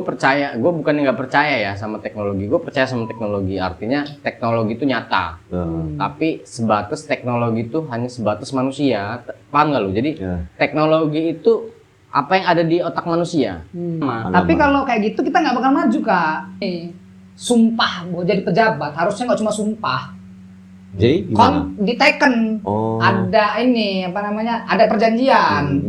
percaya, gue bukan nggak percaya ya sama teknologi, gue percaya sama teknologi. Artinya teknologi itu nyata, tapi sebatas teknologi itu hanya sebatas manusia. Paham nggak lu? Jadi teknologi itu apa yang ada di otak manusia. Tapi kalau kayak gitu kita nggak bakal maju, Kak. Sumpah mau jadi pejabat harusnya nggak cuma sumpah. Jadi gimana? Diteken. Ada ini apa namanya? Ada perjanjian.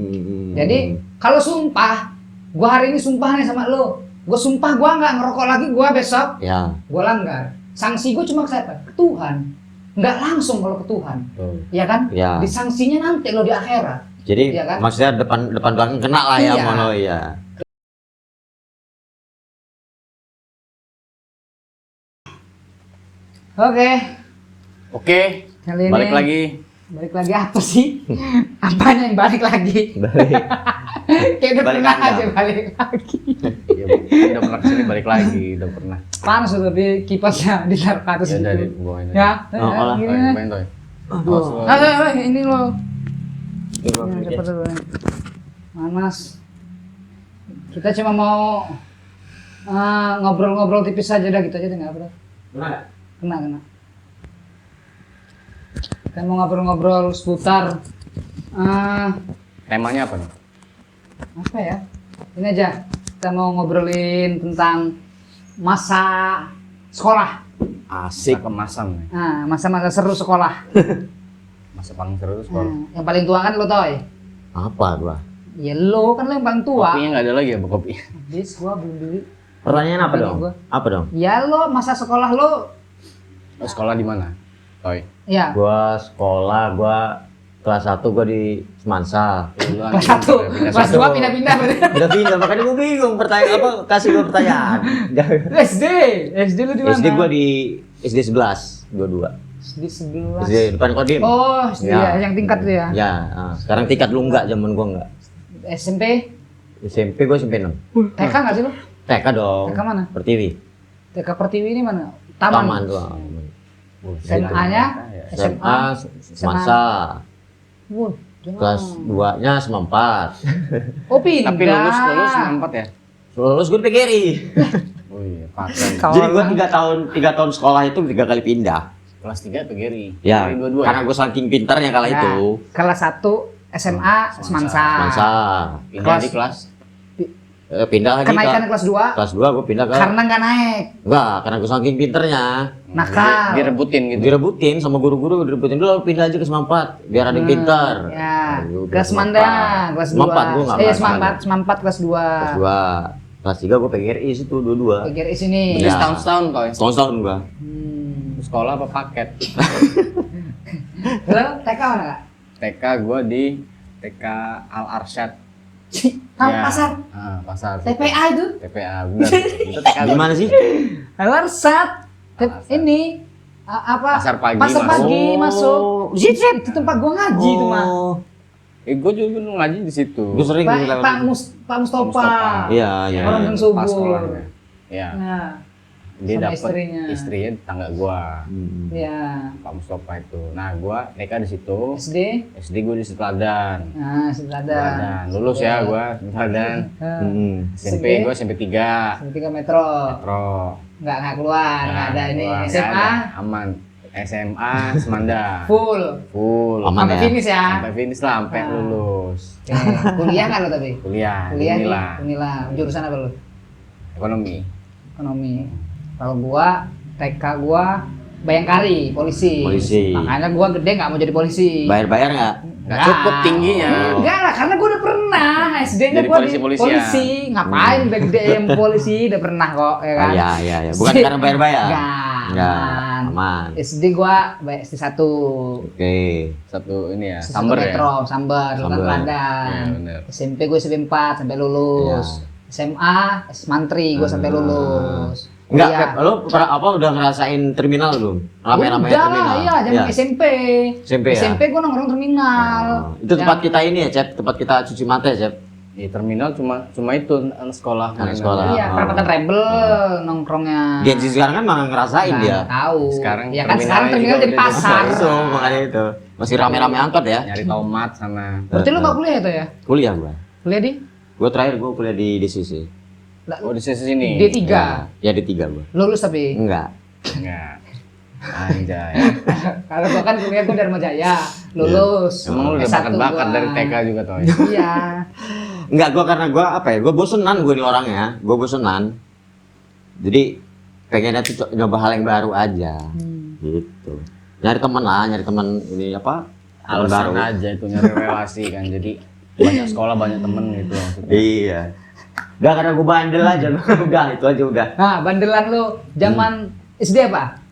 Jadi kalau sumpah, gua hari ini sumpah nih sama lo. Gua sumpah gua nggak ngerokok lagi, gua besok. Gua langgar. Sanksi gua cuma ke siapa? Ke Tuhan. Nggak langsung kalau ke Tuhan. Ya kan? Disangsinya nanti lo di akhirat. Jadi kan? maksudnya depan belakang kena lah ya, mono ya. Oke. Kali ini Balik lagi apa sih? Apanya yang balik lagi? Kayak udah pernah aja balik lagi. Ya, udah pernah kesini balik lagi, udah pernah. Panas tuh tapi kipasnya ditaruh ke atas gitu. Ya, gini. Aduh, ini lo. Cepet dulu. Panas. Kita cuma mau ngobrol-ngobrol tipis aja dah gitu aja nggak apa-apa. Kena. Kita mau ngobrol-ngobrol seputar Temanya apa nih? apa ya? Ini aja. Kita mau ngobrolin tentang masa sekolah. Asik. Kemasan nih. Nah, masa-masa seru sekolah. Masa paling seru itu sekolah. Yang paling tua kan lo Toy? Apa gua? Ya lo kan lo yang paling tua. Kopinya nggak ada lagi ya, Bu, kopi? Habis gua belum beli. Pertanyaan apa dong? Apa dong? Ya lo masa sekolah lo. Sekolah di mana, Toy? Ya. Gua sekolah, kelas 1 gua di Semansa. Kelas 1, kelas 2 pindah-pindah. Pindah-pindah, makanya gua bingung kasih gua pertanyaan. SD lu di mana? SD gua di SD 11, 22. SD 11. SD depan Kodim. Oh, SD ya, yang tingkat tuh ya. Ya, sekarang tingkat lu enggak, zaman gua enggak. SMP? SMP gua SMP 6. TK enggak sih lu? TK dong. TK mana? Pertiwi. TK Pertiwi ini mana? Taman tuh. SMA-nya? SMA Semansa. Kelas 2-nya Semampat. Oh, pindah. Tapi lulus 94 ya? Lulus gue PGRI. Oh iya, paten. Jadi gue 3 tahun sekolah itu 3 kali pindah. Kelas 3 PGRI. Ya, dua-dua karena gue saking pintarnya kala itu. Kelas 1 SMA Semansa. Pindah di kelas. Pindah lagi kenaikan kelas 2. Kelas 2 gue pindah ke. Karena nggak naik. Enggak, karena gue saking pintarnya. Nakal. Direbutin gitu. Direbutin sama guru-guru, direbutin dulu pindah aja ke Semampat biar ada yang pintar. Ya. Kelas Manda, kelas 2. Semampat gue enggak. Semampat kelas 2. Kelas 2. Kelas 3 gue PGRI situ dua-dua. PGRI sini. Jadi setahun Toy. Setahun gua. Sekolah apa paket? Lo TK mana Kak? TK gua di TK Al Arsyad. Pasar. Pasar. TPA itu? TPA, benar. Itu TK Di mana sih? Alarsat. Ini apa? Pasar pagi masuk. Itu tempat gua ngaji itu mah. Gue juga dulu ngaji di situ. Gue sering Pak Mustafa. Iya. Orang Pas subuh. sekolahnya. Iya. Nah, Dia sama dapat istrinya. istrinya tetangga gua. Iya. Pak Mustafa itu. Nah, gua TK di situ. SD gua di Seteladan. Nah, Seteladan. Lulus ya gua Seteladan. SMP gua SMP 3. SMP 3 Metro. Enggak keluar, enggak ada ini. SMA aman. SMA Semanda. Full. Aman Sampai ya? finish ya. Sampai finish lah, sampai lulus. Kuliah kan lo tapi? Kuliah Inilah. Jurusan apa lo? Ekonomi. Kalau gua TK gua Bayangkari, polisi. Makanya gua gede nggak mau jadi polisi. Bayar nggak? Nggak cukup tingginya. Enggak lah, karena gua udah pernah SD-nya gua di polisi. Ngapain udah gede yang polisi, udah pernah kok, ya kan? Iya. Bukan karena bayar. Enggak. Aman. SD gua SD 1. Oke. Satu ini ya, Samber ya. Samber, London. SMP gua SMP 4 sampai lulus. SMA Mantri gua sampai lulus. Enggak, lo udah ngerasain terminal belum? Rame-rame terminal. Iya, zaman SMP. SMP gua nongkrong terminal. Itu tempat kita ini ya, Cep, tempat kita cuci mata ya, Cep. Di terminal cuma itu sekolah. Sekolah. Iya, perapatan rebel nongkrongnya. Gen Z sekarang kan malah ngerasain dia. Tahu. Sekarang ya kan sekarang terminal jadi pasar. Itu makanya itu. Masih rame-rame angkot ya. Nyari tomat sana. Berarti lu enggak kuliah itu ya? Kuliah gua. Kuliah di? Gua terakhir kuliah di DCC. Oh di sisi sini. D3. Ya D3 gua. Lulus tapi. Enggak. Enggak. Anjay. Kalau gua kan kuliah gua Dharma Jaya, lulus. Emang lu udah S1 bakat gua. dari TK juga toh. Iya. Enggak, gua karena gua apa ya? Gua bosenan gua nih orangnya. Gua bosenan. Jadi pengennya tuh nyoba hal yang baru aja. Gitu. Nyari teman lah, nyari teman ini apa? Alasan aja itu nyari relasi kan. Jadi banyak sekolah, banyak temen gitu maksudnya. Iya. Enggak karena gua bandel aja. Udah itu aja udah. Nah, bandelan lu zaman SD apa?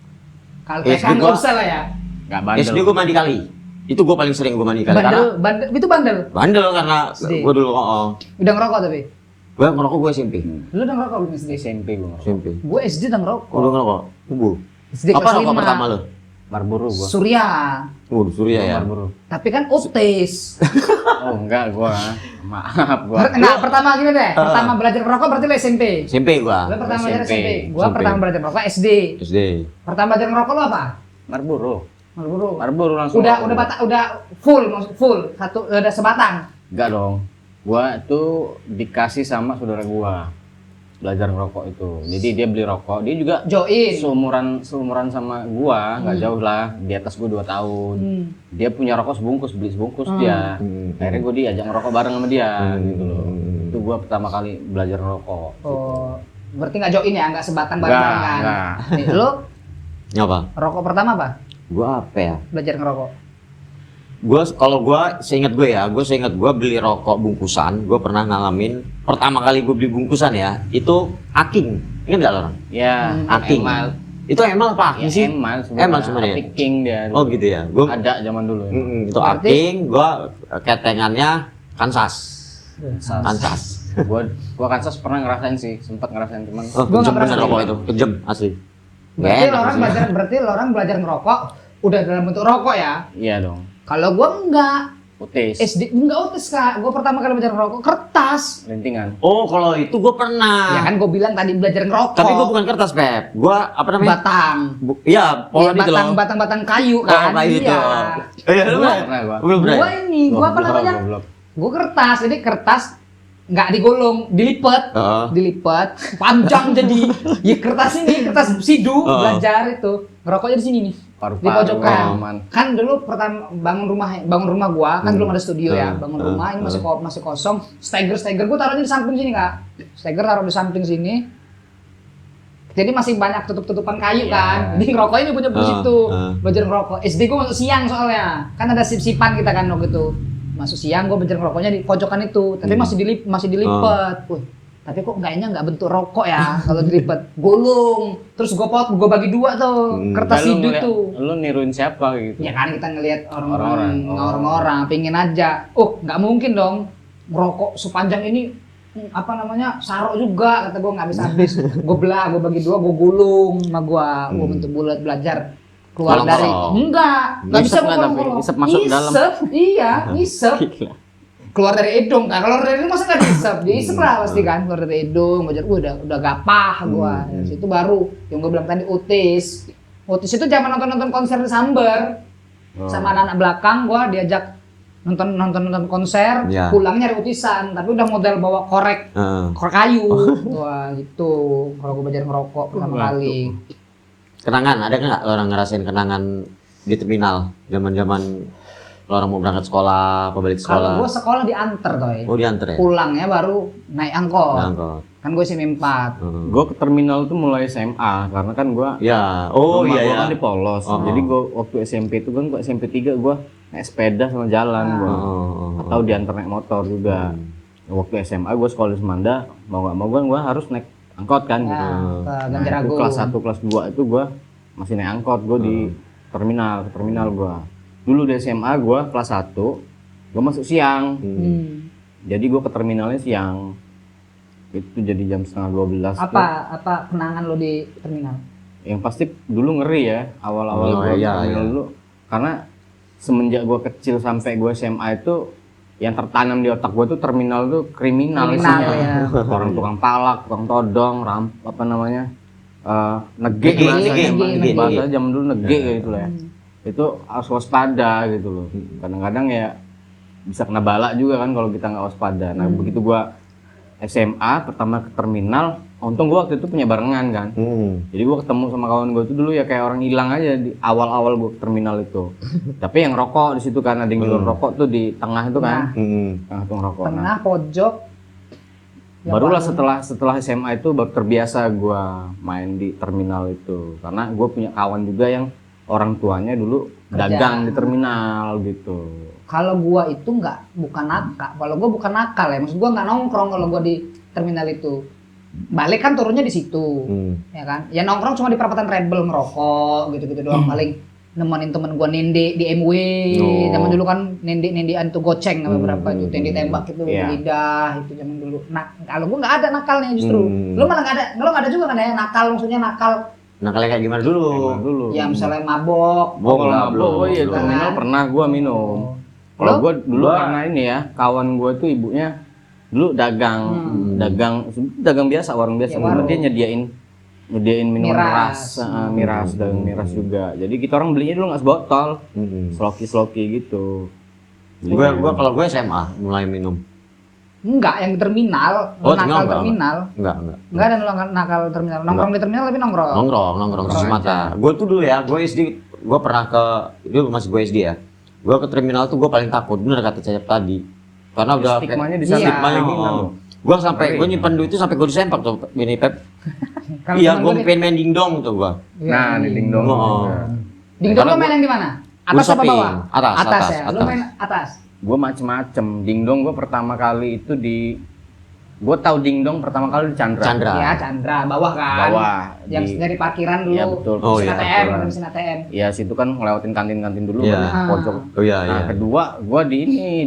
Kalau TK SD nggak gua- usah lah ya. Enggak bandel. SD gua mandi kali. Itu gua paling sering gua mandi kali. Bandel, itu bandel. Bandel karena SD. gua dulu Udah ngerokok tapi. gua ngerokok gua SMP. Lu udah ngerokok belum SD? SMP gue ngerokok. SMP. Gue SD udah ngerokok. Udah ngerokok. Tunggu. SD Apa kelas rokok 5. pertama lu? Marlboro gue. Surya. Surya ya. Marlboro. Tapi kan otis. Oh enggak gue. Maaf gue. Nah, pertama gini deh. Pertama belajar merokok berarti lu SMP. SMP gua. Lu pertama belajar SMP. SMP. Gua SMP. pertama belajar merokok SD. SD. Pertama belajar ngerokok lu apa? Marlboro. Marlboro. Marlboro langsung. Udah full, maksud full. Satu udah sebatang. Enggak dong. Gua tuh dikasih sama saudara gua belajar ngerokok itu. Jadi dia beli rokok, dia juga Join. seumuran sama gua, nggak jauh lah, di atas gua 2 tahun. Dia punya rokok sebungkus, beli sebungkus dia. Akhirnya gua diajak ngerokok bareng sama dia gitu loh. Itu gua pertama kali belajar ngerokok. Oh, berarti nggak join ya, nggak sebatang bareng-bareng kan? Nggak. Nih, lu Apa? rokok pertama apa? Gua apa ya? Belajar ngerokok. Kalau gua seingat gua beli rokok bungkusan, gua pernah ngalamin pertama kali gua beli bungkusan ya, itu Aking. Ingat enggak lo orang? Ya, Aking. Emal. Itu Emal apa Aking Ya, sih? Emal sebenarnya. Emal sebenarnya. Tapi King dia. Oh gitu ya. Gua Ada zaman dulu. Ya. itu Berarti- Aking, gua ketengannya Kansas. Kansas. Gua Kansas pernah ngerasain sih, sempat ngerasain cuman Oh, Gua nggak kejam pernah bener rokok itu, kejam asli. Berarti Nggak enak sih. lo orang belajar ngerokok udah dalam bentuk rokok ya. iya dong. Kalau gua enggak. Utis, SD enggak otis Kak. Gua pertama kali belajar ngerokok kertas. lintingan. Oh, kalau itu gua pernah. Ya kan gua bilang tadi belajar ngerokok. Tapi gua bukan kertas, Pep. Gua apa namanya? batang. Iya, pola Iya, itu loh. batang-batang kayu Oh, kan. kayak gitu. Iya. Iya, lu Gua pernah? pernah gua. Belum pernah. Gua ini, gua apa namanya? Goblok. Gua kertas. Jadi kertas nggak digulung, dilipat. Heeh. Dilipat, panjang jadi. Ya kertas ini, kertas sidu belajar itu. Ngerokoknya di sini nih. Di Paru-paru, pojokan. aman. Kan dulu pertama bangun rumah gua kan belum ada studio ya. Bangun rumah ini masih kosong. Steger gua taruhnya di samping sini, Kak. Steger taruh di samping sini. Jadi masih banyak tutup-tutupan kayu kan. Jadi ngerokoknya nyebut-nyebut situ. Belajar ngerokok. SD gua masuk siang soalnya. Kan ada sip-sipan kita kan waktu itu. Masuk siang gua belajar ngerokoknya di pojokan itu. Tapi masih dilipat. Wih, tapi kok kayaknya nggak bentuk rokok ya kalau dilipat. Gulung. Terus gua bagi 2 tuh. Kertas Lu sidu ngeliat- tuh. Lu niruin siapa gitu? Ya kan kita ngelihat Orang-orang. orang-orang pingin aja. Oh, nggak mungkin dong ngerokok sepanjang ini apa namanya sarok juga kata gue nggak habis-habis. Gue bagi 2, gue gulung sama gue bentuk bulat belajar keluar Kolong dari kolong. nggak bisa Ngisep nggak tapi? kolong-kolong. Ngisep masuk dalam? Iya, ngisep. Keluar dari hidung kan, kalau dari hidung masa nggak diisep, diisep lah pasti kan, keluar dari hidung, belajar, udah gapah gua, dari situ baru yang gua bilang tadi otis itu zaman nonton konser di Samber, sama anak-anak belakang gua diajak nonton konser, Ya. pulang nyari utisan, tapi udah model bawa korek kayu, wah gitu, kalau gua belajar ngerokok pertama kali. Kenangan, ada nggak lo orang ngerasain kenangan di terminal zaman-zaman lo orang mau berangkat sekolah, apa balik Kalau sekolah? gua sekolah diantar toy, Oh diantar ya? pulangnya baru naik angkot, Angkot. kan gue SMP 4. Gue ke terminal tuh mulai SMA karena kan gue Ya, oh rumah iya gua ya. kan di Polos. Jadi gue waktu SMP itu kan gue SMP 3 gue naik sepeda sama jalan gue. Atau diantar naik motor juga. Waktu SMA gue sekolah di Semanda, mau nggak mau gue harus naik angkot kan gitu. Ke Nah, Ganjar itu Agung. kelas 1, kelas 2 itu gue masih naik angkot, gue di terminal gue. Dulu di SMA gue kelas 1, gue masuk siang. Jadi gue ke terminalnya siang. Itu jadi jam setengah 12. Apa kenangan lo di terminal? Yang pasti dulu ngeri ya, awal-awal gue iya, terminal iya. dulu. Karena semenjak gue kecil sampai gue SMA itu yang tertanam di otak gue tuh terminal tuh kriminal isinya. ya. Orang tukang palak, tukang todong, apa namanya, nege Nege, bahasanya, nege. bahasa zaman dulu nege gitu lah ya. Itu harus waspada gitu loh. Kadang-kadang ya bisa kena balak juga kan kalau kita nggak waspada. Nah begitu gue SMA pertama ke terminal, untung gue waktu itu punya barengan kan. Jadi gue ketemu sama kawan gue itu dulu ya kayak orang hilang aja di awal-awal gue ke terminal itu. Tapi yang rokok di situ kan, ada yang jual rokok tuh di tengah itu kan. Tengah tuh rokok. Tengah pojok. Barulah setelah SMA itu baru terbiasa gue main di terminal itu, karena gue punya kawan juga yang orang tuanya dulu dagang di terminal gitu. Kalau gua itu bukan nakal. Kalau gua bukan nakal ya, maksud gua nggak nongkrong kalau gua di terminal itu. Balik kan turunnya di situ, ya kan? Ya nongkrong cuma di perapatan Rebel ngerokok gitu-gitu doang. Paling nemenin temen gua nende di MW. Zaman dulu kan nende tuh goceng sama berapa juta yang ditembak gitu lidah itu zaman dulu. Nah kalau gua nggak ada nakalnya justru. Lu malah nggak ada juga kan ya nakal, maksudnya nakal. Nakalnya kayak gimana dulu? Ya misalnya mabok. Kalau mabok, iya terminal pernah gua minum. Kalau gue dulu karena ini ya, kawan gue tuh ibunya dulu dagang biasa, warung biasa. Dia nyediain minuman miras, dagang miras juga. Jadi kita orang belinya dulu nggak sebotol, sloki gitu. Kalau gue SMA mulai minum. Enggak, yang di terminal, nakal terminal. Enggak. Enggak ada nakal terminal. Nongkrong di terminal tapi nongkrong. Nongkrong semata. Gue tuh dulu ya, gue SD, gue pernah itu masih gue SD ya. Gue ke terminal tuh gue paling takut, bener kata Cecep tadi. Karena udah stigmanya di sana. Gue sampai gue nyimpen duit itu sampai gue disempak tuh gini Pep. Iya, gue pengen main dingdong tuh gue. Nah, di dingdong. Dingdong lo main yang di mana? Atas apa bawah? Atas ya. Lo main atas. Gue macem-macem. Dingdong gue pertama kali itu gue tahu dingdong pertama kali di Chandra. Ya Chandra, bawah kan. Bawah. Yang dari parkiran dulu. Iya betul. Mesin ATM. Iya situ kan ngelewatin kantin-kantin dulu. Pojok. Iya. Kedua gue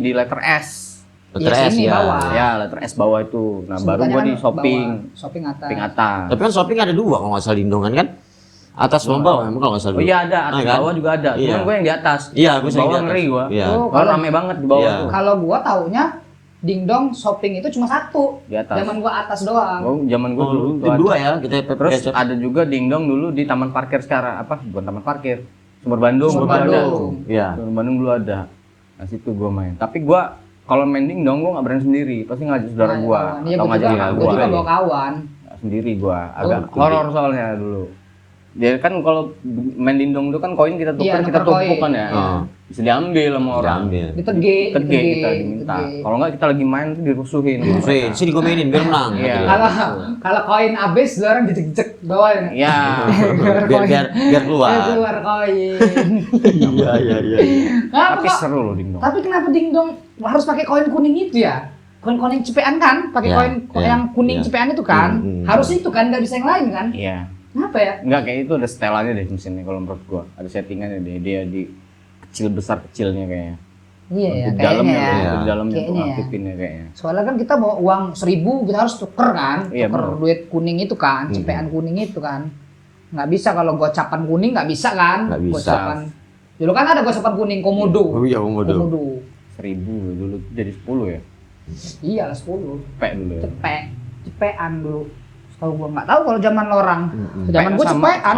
di letter S. Letter S ya. Bawah. Ya letter S bawah itu. Nah baru gue di shopping. Shopping atas. Tapi kan shopping ada dua kalau nggak salah dingdongan kan? Atas sama bawah emang kalau nggak salah. Oh iya ada, atas bawah juga ada. Cuman gue yang di atas. Iya, gue di bawah ngeri gue. Kalau rame banget di bawah tuh. Kalau gue taunya dingdong shopping itu cuma satu. Di atas. Zaman gua atas doang. Oh, zaman gua dulu dua ya kita. Terus ada juga dingdong dulu di taman parkir sekarang bukan taman parkir. Sumber Bandung. Iya. Sumber Bandung dulu ada. Nah situ gua main. Tapi gua kalau main dingdong gua nggak berani sendiri, pasti ngajak saudara gua atau ngajak gua. Gua juga bawa kawan. Sendiri gua. Agak horor soalnya dulu. Dia kan kalau main dindong itu kan koin kita tukar, kita tumpuk kan ya. Bisa diambil sama orang. Ditege kita diminta. Kalau enggak kita lagi main tuh dirusuhin. Sini gue mainin biar menang. Kalau koin habis lu orang dijek-jek bawah. Iya. biar keluar. Biar keluar koin. Iya. Tapi seru loh dingdong. Tapi kenapa dingdong harus pakai koin kuning itu ya? Koin-koin cepean kan? Pakai koin yang kuning cepean itu kan? Harus itu kan, nggak bisa yang lain kan? Iya. Kenapa ya? Enggak, kayak itu ada setelannya deh mesinnya kalau menurut gua. Ada settingannya deh, dia di kecil besar kecilnya kayaknya. Iya ya, di dalamnya ya. Di dalamnya tuh aktifin ya kayaknya. Soalnya kan kita bawa uang 1.000 kita harus tuker kan? Iya, tuker duit kuning itu kan, cepean kuning itu kan. Nggak bisa kalau gocapan kuning nggak bisa kan? Nggak bisa. Gocapan. Dulu kan ada gocapan kuning komodo. Oh iya komodo. 1.000 dulu jadi 10 ya? Iya lah 10. Cepek dulu ya? Cepean dulu. Kalau gua nggak tahu kalau zaman orang. Zaman gua cepean.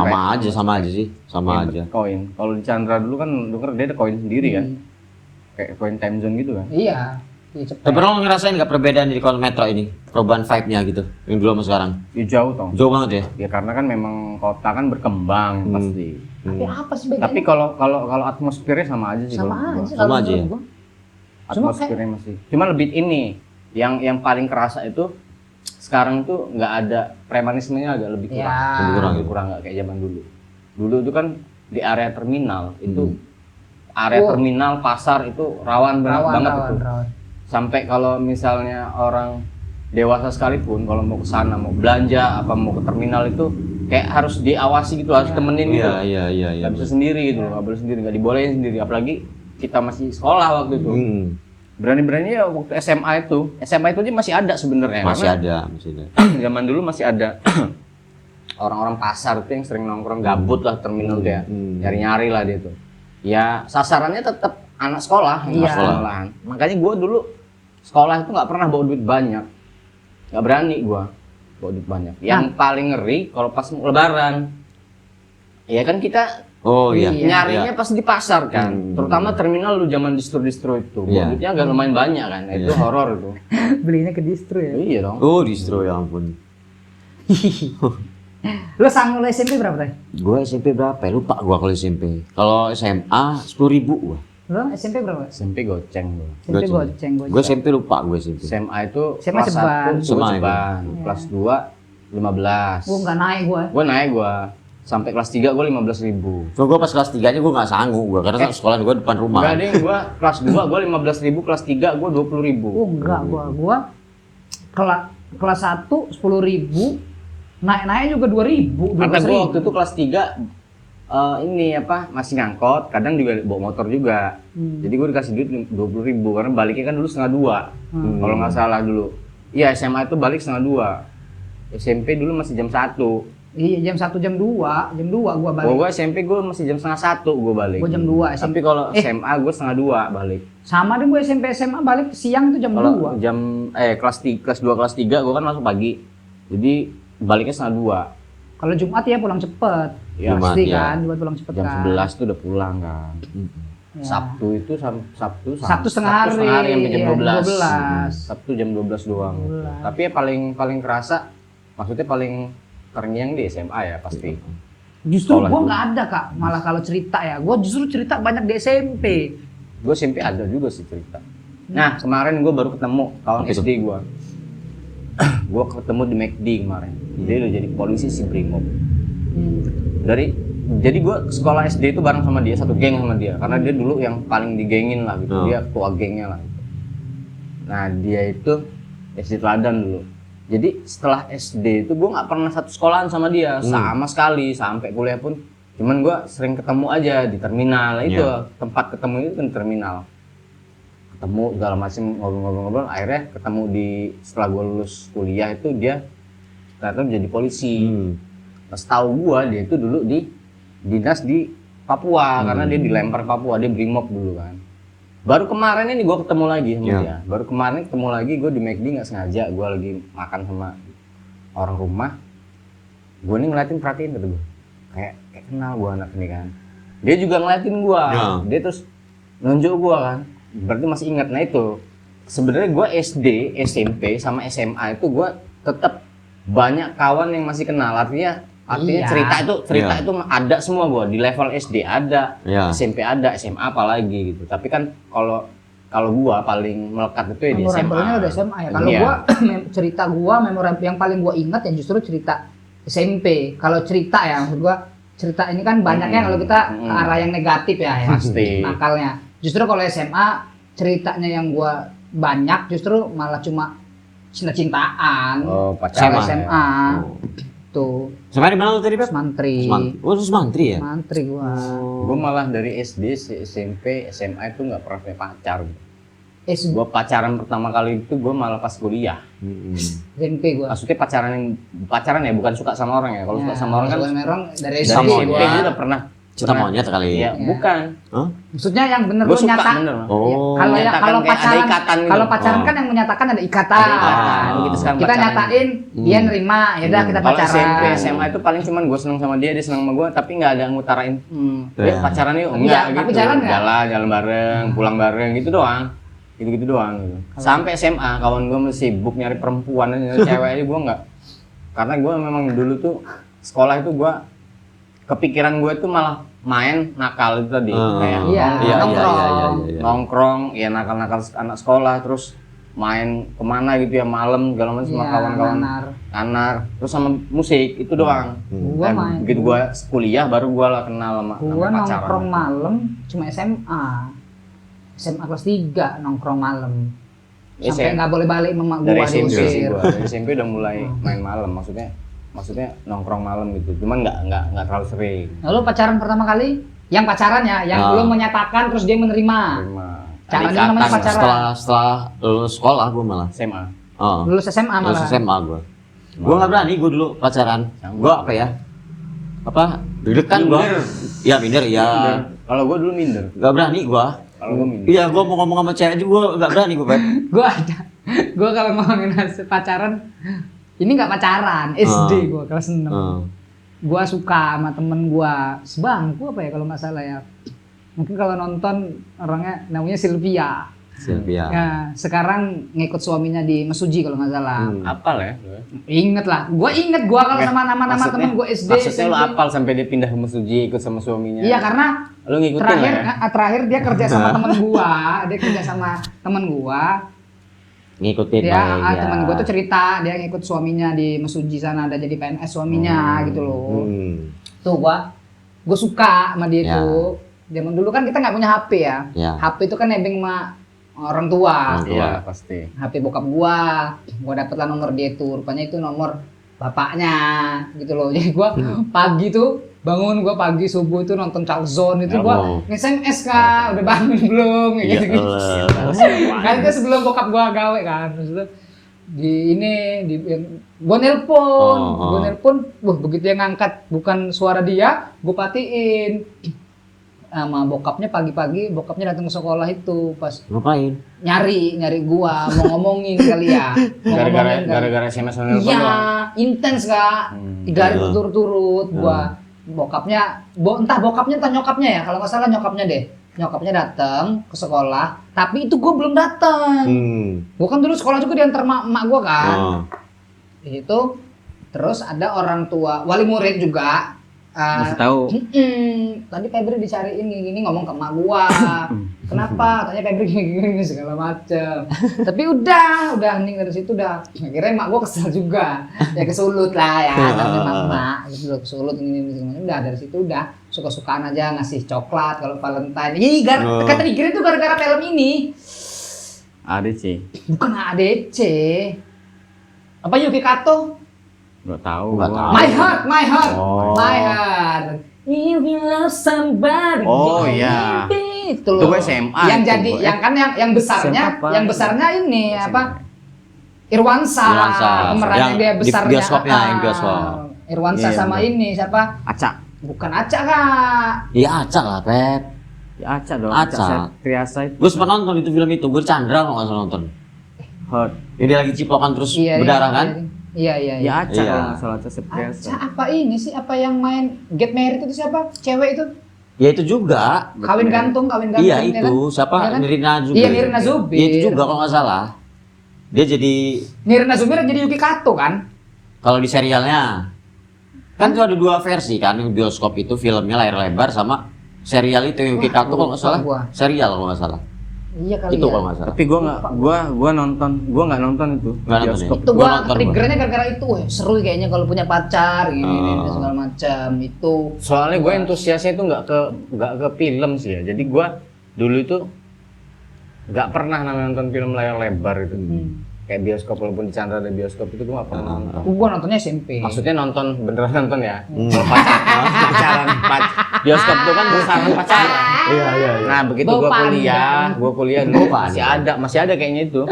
Sama aja sih. Sama aja. Koin. Kalau di Chandra dulu kan denger dia ada koin sendiri kan? Kayak koin time zone gitu kan? Iya. Tapi pernah ngerasain nggak perbedaan di Call Metro ini? Perubahan vibe-nya gitu, yang dulu sama sekarang? Ya jauh toh. Jauh banget ya? Ya karena kan memang kota kan berkembang pasti. Tapi apa sih bedanya? Tapi kalau atmosfernya sama aja sih. Sama aja ya. Atmosfernya masih. Cuma lebih ini, yang paling kerasa itu sekarang tuh nggak ada premanismenya, agak lebih kurang. Lebih kurang nggak kayak zaman dulu. Dulu itu kan di area terminal itu. Area terminal pasar itu rawan banget itu. Sampai kalau misalnya orang dewasa sekalipun kalau mau ke sana mau belanja apa mau ke terminal itu kayak harus diawasi gitu, harus temenin gitu. Iya. Nggak bisa sendiri gitu, nggak boleh sendiri, nggak dibolehin sendiri. Apalagi kita masih sekolah waktu itu. Berani-berani ya waktu SMA itu aja masih ada sebenarnya. Masih ada. Zaman dulu masih ada orang-orang pasar itu yang sering nongkrong gabut lah terminal dia, nyari-nyari lah dia tuh. Ya sasarannya tetap anak sekolah, sekolahan. Makanya gue dulu sekolah itu nggak pernah bawa duit banyak, nggak berani gue bawa duit banyak. Yang paling ngeri kalau pas Lebaran, ya kan kita Oh iya. Nyarinya pas di pasar kan. Terutama terminal lu zaman distro-distro itu. Duitnya agak lumayan banyak kan. Itu horor itu. Belinya ke distro ya. Iya dong. Oh distro ya ampun. Lu sanggup SMP berapa tadi? Gua SMP berapa ya? Lupa gua kalau SMP. Kalau SMA 10.000 gua. Lu SMP berapa? SMP goceng gua. SMP goceng. Gua SMP lupa gua SMP. SMA itu SMA ceban. Ceban. Kelas 2 15. Gua enggak naik gua. Gua naik gua. Sampai kelas 3 gua 15.000. So gua pas kelas 3 nya gua nggak sanggup gua karena sekolah gua depan rumah. Enggak deh, gua kelas 2 gua 15.000, kelas 3 gua 20.000. Oh enggak, gua kelas 1 10.000, naik-naiknya juga 2.000, Karena gua waktu itu kelas 3 ini apa masih ngangkot, kadang juga bawa motor juga. Jadi gua dikasih duit 20.000 karena baliknya kan dulu setengah 2. Kalau nggak salah dulu. Iya, SMA itu balik setengah 2. SMP dulu masih jam 1. Iya, jam 1 jam 2 gua balik. Gua SMP gua masih jam setengah 1 gua balik. Gua jam 2 SMP. Tapi kalau SMA gua setengah 2 balik. Sama deh gua SMP SMA balik siang itu jam Kalau 2. kelas 2 kelas 3 gua kan masuk pagi. Jadi baliknya setengah 2. Kalau Jumat ya pulang cepet. Ya, pasti Jumat, kan, Jumat pulang cepet Jam kan. 11 tuh udah pulang kan. Ya. Sabtu itu Sabtu setengah hari sampai jam iya, 12. 12. Sabtu jam 12 doang. 12. Tapi ya paling kerasa, maksudnya paling terngiang di SMA ya pasti. Justru Sekolah gua dulu. nggak ada Kak, malah kalau cerita ya, gua justru cerita banyak di SMP. Gue SMP ada juga sih cerita. Nah kemarin gue baru ketemu kawan Apa itu? SD gue. Gue ketemu di McD kemarin. Dia udah jadi polisi si Brimob. Jadi gue sekolah SD itu bareng sama dia, satu geng sama dia. Karena dia dulu yang paling digengin lah gitu. Dia ketua gengnya lah. Nah dia itu SD Teladan dulu. Jadi setelah SD itu gue nggak pernah satu sekolahan sama dia sama sekali sampai kuliah pun. Cuman gue sering ketemu aja di terminal itu tempat ketemu itu kan terminal. Ketemu segala macam ngobrol-ngobrol. Akhirnya ketemu di setelah gue lulus kuliah itu dia ternyata menjadi polisi. Pas tahu gue dia itu dulu di dinas di Papua karena dia dilempar Papua, dia Brimob dulu kan. Baru kemarin ini gue ketemu lagi sama dia. Baru kemarin ketemu lagi gue di McD nggak sengaja, gue lagi makan sama orang rumah. Gue nih ngeliatin perhatiin gitu gue, kayak kenal gue anak ini kan. Dia juga ngeliatin gue, dia terus nunjuk gue kan. Berarti masih ingat. Nah itu sebenarnya gue SD, SMP sama SMA itu gue tetap banyak kawan yang masih kenal. Artinya cerita itu ada semua gua di level SD ada, SMP ada, SMA apalagi gitu. Tapi kan kalau gua paling melekat itu ya di SMA. Memorable-nya udah SMA ya. Kalau gua cerita gua memorable yang paling gua ingat yang justru cerita SMP. Kalau cerita ya maksud gua cerita ini kan banyaknya kalau kita ke arah yang negatif ya, Pasti. nakalnya. Justru kalau SMA ceritanya yang gua banyak justru malah cuma cinta-cintaan. Oh, pacaran SMA. Tuh. Sama di mana lu tadi, Beb? Semantri. Oh, lu semantri ya? Mantri gua. Gua malah dari SD, SMP, SMA itu nggak pernah punya pacar. SD. Gua pacaran pertama kali itu gua malah pas kuliah. SMP gua. Maksudnya pacaran ya, bukan suka sama orang ya. Kalau suka sama orang kan dari dari SD SMP gua. dia udah pernah. Cinta monyet kali. Iya, bukan. Maksudnya yang bener Gua lu suka nyata. bener. Oh. Kalau ya Menyatakan kalau kayak ada pacaran ikatan gitu. kalau pacaran kan yang menyatakan ada ikatan. Ada ikatan. Gitu sekarang Kita pacaran. nyatain dia nerima, ya udah kita Kalau pacaran. SMP, SMA itu paling cuman gue seneng sama dia seneng sama gue, tapi nggak ada ngutarain, pacaran yuk, enggak gitu. tapi jalan nggak? Jalan bareng, pulang bareng gitu doang. Gitu doang gitu. Sampai SMA, kawan gue masih sibuk nyari perempuan, nyari cewek aja gue nggak. Karena gue memang dulu tuh sekolah itu gue kepikiran gue tuh malah main nakal itu tadi, kayak nongkrong, ya nakal-nakal anak sekolah, terus main kemana gitu ya malam segala macam sama kawan-kawan, kanar, terus sama musik itu doang. Gua main. Begitu gua kuliah baru gua lah kenal sama Gua pacaran. nongkrong malam cuma SMA. SMA kelas 3 nongkrong malam. Sampai nggak boleh balik sama Dari gua SMP sih diusir. gua, dari SMP udah mulai main malam, maksudnya nongkrong malam gitu, cuman nggak terlalu sering. Lalu pacaran pertama kali, yang pacaran ya, yang belum menyatakan terus dia menerima. Caranya namanya pacaran. Setelah lulus sekolah gue malah. SMA. Lulus SMA malah. Lulus SMA gue. Gue nggak berani gue dulu pacaran. Gue apa ya? Deg-degan gue. Iya minder ya. Kalau gua dulu minder. Gak berani gue. Kalau gua minder. Iya gue mau ngomong sama cewek aja gue nggak berani gue. Gue ada. Gue kalau ngomongin hasil pacaran, ini nggak pacaran, SD gue kelas 6. gua suka sama temen gua sebangku apa ya kalau nggak salah ya. Mungkin kalau nonton orangnya namanya Sylvia. Ya, sekarang ngikut suaminya di Mesuji kalau nggak salah. Apal ya? Ingat lah, inget kalau sama nama-nama temen gue SD. Maksudnya lo SMP. apal sampai dia pindah ke Mesuji ikut sama suaminya? Iya karena lo ngikutin terakhir dia kerja sama temen gua, dia kerja sama temen gua. Ngikutin Dia ya. temen gua tuh cerita dia ngikut suaminya di Mesuji sana, ada jadi PNS suaminya gitu loh. Tuh gua suka sama dia tuh. Zaman dulu kan kita nggak punya HP ya. HP itu kan nebeng sama orang tua. Iya pasti. HP bokap gua dapet lah nomor dia tuh, rupanya itu nomor bapaknya gitu loh. Jadi gua pagi tuh bangun, gua pagi subuh itu nonton Charles Zone itu gua nge-SMS Kak, udah bangun belum gitu. Kan itu sebelum bokap gua gawe kan. Terus itu gua nelpon, begitu yang ngangkat bukan suara dia, gua patiin. Sama bokapnya pagi-pagi, bokapnya datang ke sekolah itu pas ngapain? Nyari gua, mau ngomongin kali ya. Gara-gara SMS nelpon. Iya, intens Kak. 3 hari berturut-turut gua. Bokapnya, entah bokapnya entah nyokapnya ya, kalau nggak salah nyokapnya deh. Nyokapnya datang ke sekolah, tapi itu gua belum datang. Gua kan dulu sekolah juga diantar emak gua kan. Itu terus ada orang tua, wali murid juga. Masih tahu. Tadi Febri dicariin gini ngomong ke emak gua. Kenapa? Tanya Febri gini segala macam. Tapi udah nih dari situ udah. Akhirnya emak gua kesel juga. Ya kesulut lah ya, namanya emak gitu loh, kesulut ini udah dari situ udah suka-sukaan aja ngasih coklat kalau Valentine. Ih, ketrigger itu gara-gara film ini. ADC. Bukan ADC. Apa Yuki Kato? Nggak tahu. My heart. If you love somebody. Oh iya. Itu loh. Itu SMA. Yang jadi, yang besarnya ini apa? Irwansa. Pemerannya dia besarnya. Di bioskopnya, bioskop. Irwansa sama ini siapa? Aca. Bukan Aca Kak. Iya Aca lah Pep. Ya Aca dong. Aca. Triasa itu. Gue sempat nonton itu film itu, gue Chandra kalau nggak salah nonton. Hot. Ini lagi cipokan terus berdarah kan? Iya. Ya Aca kalau nggak salah Aca Septriasa. Aca apa ini sih? Apa yang main Get Married itu siapa? Cewek itu? Ya itu juga. Kawin gantung. Iya ya itu. kan? Siapa? Ya kan? Nirina Zubir. Iya Nirina Zubir. Iya itu juga kalau nggak salah. Dia jadi. Nirina Zubir jadi Yuki Kato kan? Kalau di serialnya. Kan itu ada 2 versi kan. Yang bioskop itu filmnya layar lebar sama serial itu Yuki Kato kalau nggak salah. Serial kalau nggak salah. Iya kali itu ya. kalau nggak salah. Tapi gua nggak nonton itu. Bioskop. Itu gua triggernya gara-gara itu, seru kayaknya kalau punya pacar gini segala macam itu. Soalnya gue antusiasnya itu nggak ke film sih ya. Jadi gue dulu itu nggak pernah nonton film layar lebar itu. Kayak bioskop, walaupun di Chandra ada bioskop itu gue nggak pernah nonton. Gua nontonnya SMP. Maksudnya beneran nonton ya? Kalau pacaran, bioskop itu kan besaran pacaran. Iya. Nah begitu gue kuliah dulu masih ada kayaknya itu.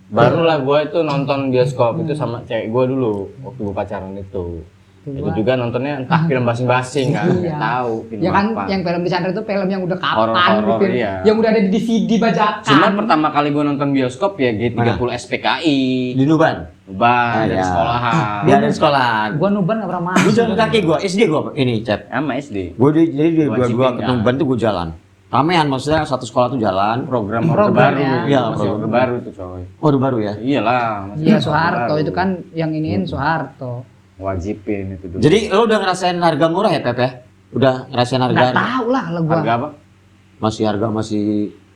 Barulah gue itu nonton bioskop itu sama cewek gue dulu waktu gue pacaran itu. Itu juga nontonnya entah film basing-basing kan, nggak tahu film ya kan, apa. yang film di Chandra itu film yang udah kapan Horor-horor, gitu, iya. yang udah ada di DVD bajakan. Cuman pertama kali gue nonton bioskop ya G30 SPKI. Di Nuban. Dari sekolahan. Dia dari sekolahan. Gua Nuban nggak pernah masuk. Gue jalan kaki gue, SD gue ini Cep. Sama SD. Gue jadi dua ke Nuban tuh gue jalan. Ramean maksudnya satu sekolah tuh jalan. Program baru. Iya, program baru tuh coy. Orde baru ya. Iyalah. Iya Soeharto itu kan yang iniin Soeharto. Wajibin itu dulu. Jadi lo udah ngerasain harga murah ya Pep ya? Udah ngerasain harga? Nggak tahu lah kalau gua. Harga apa? Masih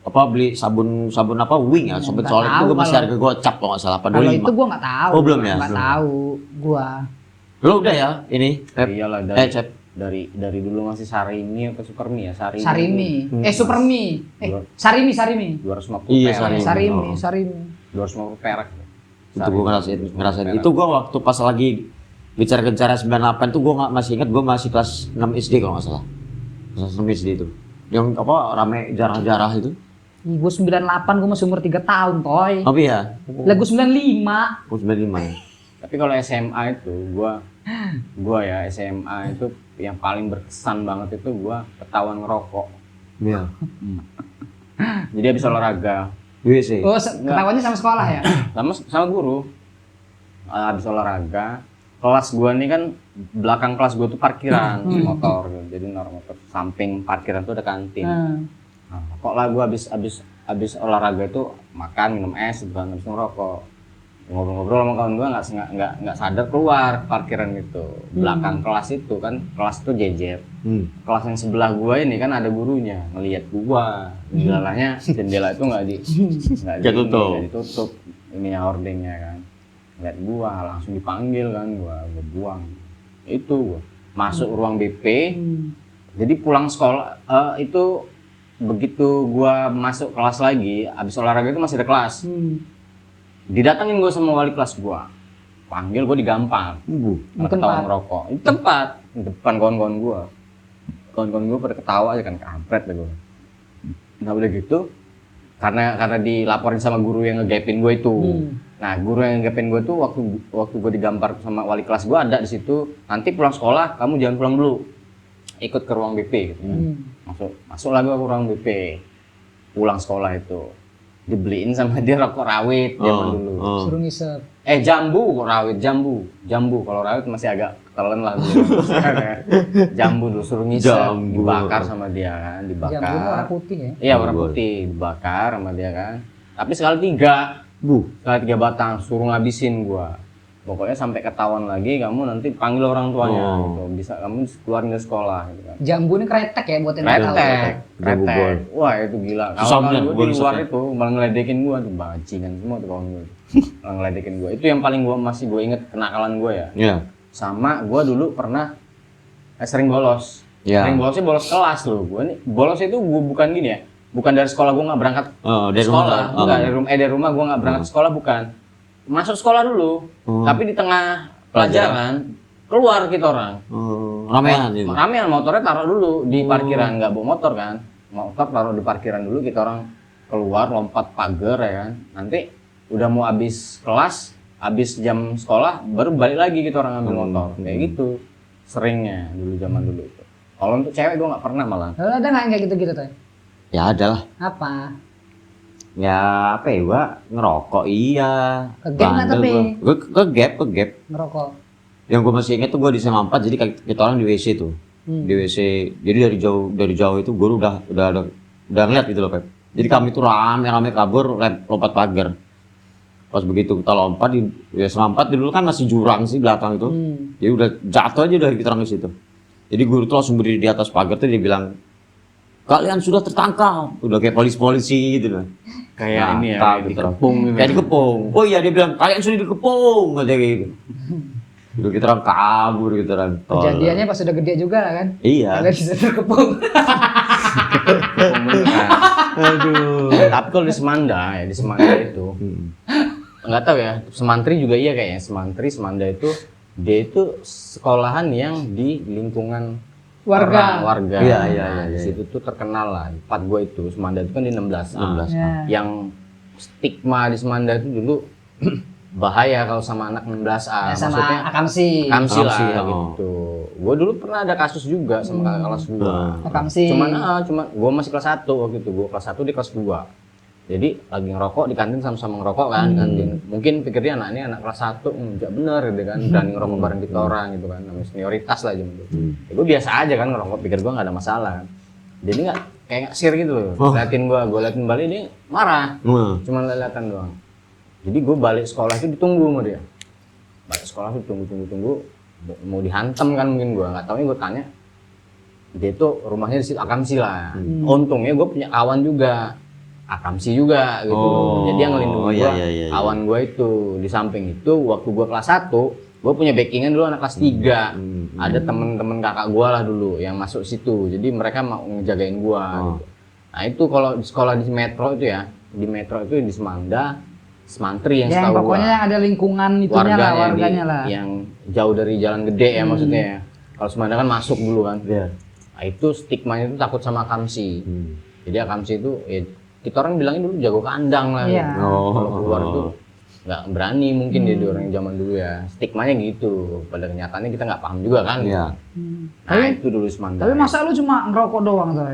apa beli sabun apa Wing ya? Sobat soalnya itu gue masih harga gocap kalau nggak salah. Kalau itu gua nggak tahu. Oh belum ya? Nggak tahu gua. Lo udah ya ini Pep? Iyalah Cep. dari dulu masih Sarimi atau Supermi ya? Sarimi. Supermi. Sarimi. 250 Iya, perak. Sarimi. 250 perak. Itu gue ngerasain. Itu gue waktu pas lagi bicara-bicara 98 tuh gue masih ingat gue masih kelas 6 SD kalau nggak salah. Kelas 6 SD itu. Yang apa rame jarah-jarah itu. Gue 98, gue masih umur 3 tahun, toy. Tapi ya? Lah gue 95. Gue 95 ya. Tapi kalau SMA itu, gua ya SMA itu yang paling berkesan banget itu gua ketahuan ngerokok. Iya. Jadi habis olahraga. WC. Oh, ketahuannya sama sekolah ya? Sama guru. Habis olahraga, kelas gua nih kan belakang kelas gua tuh parkiran motor gitu. Jadi naruh motor samping parkiran tuh ada kantin. Nah, kok lah gua habis olahraga itu makan minum es gitu kan, habis ngerokok. Ngobrol-ngobrol sama kawan gua nggak sadar keluar parkiran itu. Belakang kelas itu kan, kelas itu jejer. Kelas yang sebelah gua ini kan ada gurunya ngelihat gua. Jendelanya jendela itu nggak ditutup. Ini hordingnya kan. Lihat gua langsung dipanggil kan, gua buang. Itu gua masuk ruang BP. Jadi pulang sekolah itu begitu gua masuk kelas lagi, habis olahraga itu masih ada kelas. Didatangin gua sama wali kelas gua. Panggil gua digampar. Ketawa ngerokok. Itu tempat di depan kawan-kawan gua. Kawan-kawan gua pada ketawa aja kan, kampret deh gua. Nah udah gitu karena dilaporin sama guru yang ngegapin gua itu. Nah, guru yang ngegapin gue tuh waktu gue digampar sama wali kelas gue ada di situ. Nanti pulang sekolah kamu jangan pulang dulu, ikut ke ruang BP. Gitu. Masuk lagi ke ruang BP. Pulang sekolah itu dibeliin sama dia rokok rawit zaman dulu. Suruh ngisep. Jambu kok rawit, jambu. Kalau rawit masih agak telan lah. Jambu dulu suruh ngisep, dibakar sama dia kan, dibakar. Jambu warna putih ya? Iya warna putih, dibakar sama dia kan. Tapi sekali 3. Sekali 3 batang, suruh ngabisin gua. Pokoknya sampai ketahuan lagi kamu nanti panggil orang tuanya gitu. Bisa kamu keluarin dari sekolah gitu kan. Jambu ini kretek ya buat yang Kretek. Wah, itu gila. Kawan-kawan gua di luar itu malah ngeledekin gua tuh, bajingan semua tuh kawan gua. Malah ngeledekin gua. Itu yang paling masih gua inget kenakalan gua ya. Iya. Sama gua dulu pernah sering bolos. Sering bolosnya bolos kelas loh. Gua nih bolos itu gua bukan gini ya. Bukan dari sekolah gue nggak berangkat dari sekolah, rumah. dari rumah gue nggak berangkat sekolah bukan, masuk sekolah dulu, tapi di tengah pelajaran keluar kita orang, ramean motornya taruh dulu di parkiran, nggak bawa motor kan, motor taruh di parkiran dulu kita orang keluar lompat pagar ya kan, nanti udah mau habis kelas, habis jam sekolah baru balik lagi kita orang ambil motor, kayak gitu seringnya dulu zaman dulu itu. Kalau untuk cewek gue nggak pernah malah. Ada nggak kayak gitu-gitu tuh? Ya ada lah. Apa? Ya apa ya, gua ngerokok iya. Ke-gap nggak tapi? Gua ke-gap. Ngerokok. Yang gua masih ingat tuh gua di SMA 4, jadi kita orang di WC tuh. Di WC. Jadi dari jauh itu gua udah ngeliat gitu loh, Pep. Jadi kami tuh rame kabur lompat pagar. Pas begitu kita lompat di SMA 4 dulu kan masih jurang sih belakang itu. Jadi udah jatuh aja dari kita orang di situ. Jadi guru tuh langsung berdiri di atas pagar tuh, dia bilang, "Kalian sudah tertangkap." Udah kayak polisi gitu loh. Kayak ini ya, dikepung gitu. Kayak dikepung. Oh iya, dia bilang, "Kalian sudah dikepung." Kayak gitu. Udah kita orang kabur gitu orang. Kejadiannya pas udah gede juga lah kan? Iya. Kalian bisa terkepung. Aduh. Tapi kalau di Semanda itu nggak tahu ya, Semantri juga iya kayaknya. Semanda itu dia itu sekolahan yang di lingkungan warga. Iya. Di situ tuh terkenal lah. Tempat gue itu Semanda itu kan di 16. Yang stigma di Semanda itu dulu bahaya kalau sama anak 16A. Sama maksudnya akamsi lah gitu. Gue dulu pernah ada kasus juga sama kakak kelas gue. Akamsi. Cuman gue masih kelas 1 waktu itu. Gue kelas 1 di kelas 2. Jadi lagi ngerokok di kantin sama-sama ngerokok kan kantin. Mungkin pikirnya anak kelas 1 enggak bener gitu kan, berani ngerokok bareng kita orang gitu kan, namanya senioritas lah zaman itu. Ya, gue biasa aja kan ngerokok, pikir gue nggak ada masalah kan. Jadi nggak kayak ngasir gitu loh. Liatin gue liatin balik dia marah. Cuma liatan doang. Jadi gue balik sekolah itu ditunggu sama dia. Balik sekolah itu tunggu mau dihantam kan mungkin gue nggak tahu, gue tanya. Dia tuh rumahnya di situ Akamsi lah. Untungnya gue punya kawan juga. Akamsi juga gitu. Jadi yang ngelindungi gua, kawan gua itu. Di samping itu waktu gua kelas 1, gua punya backingan dulu anak kelas 3. Ada temen-temen kakak gua lah dulu yang masuk situ. Jadi mereka mau ngejagain gua gitu. Nah, itu kalau di sekolah di Metro itu ya, di Metro itu di Semanda, Semantri yang setahu gua. Pokoknya yang ada lingkungan itunya lah, warganya lah. Yang jauh dari jalan gede ya maksudnya ya. Kalau Semanda kan masuk dulu kan. Nah, itu stigmanya itu takut sama Akamsi. Jadi Akamsi itu ya, kita orang bilangnya dulu jago kandang lah. Kalau keluar itu nggak berani mungkin dia orang zaman dulu ya. Stigmanya gitu. Pada kenyataannya kita nggak paham juga kan. Nah itu dulu Semanda. Tapi masa lu cuma ngerokok doang tuh?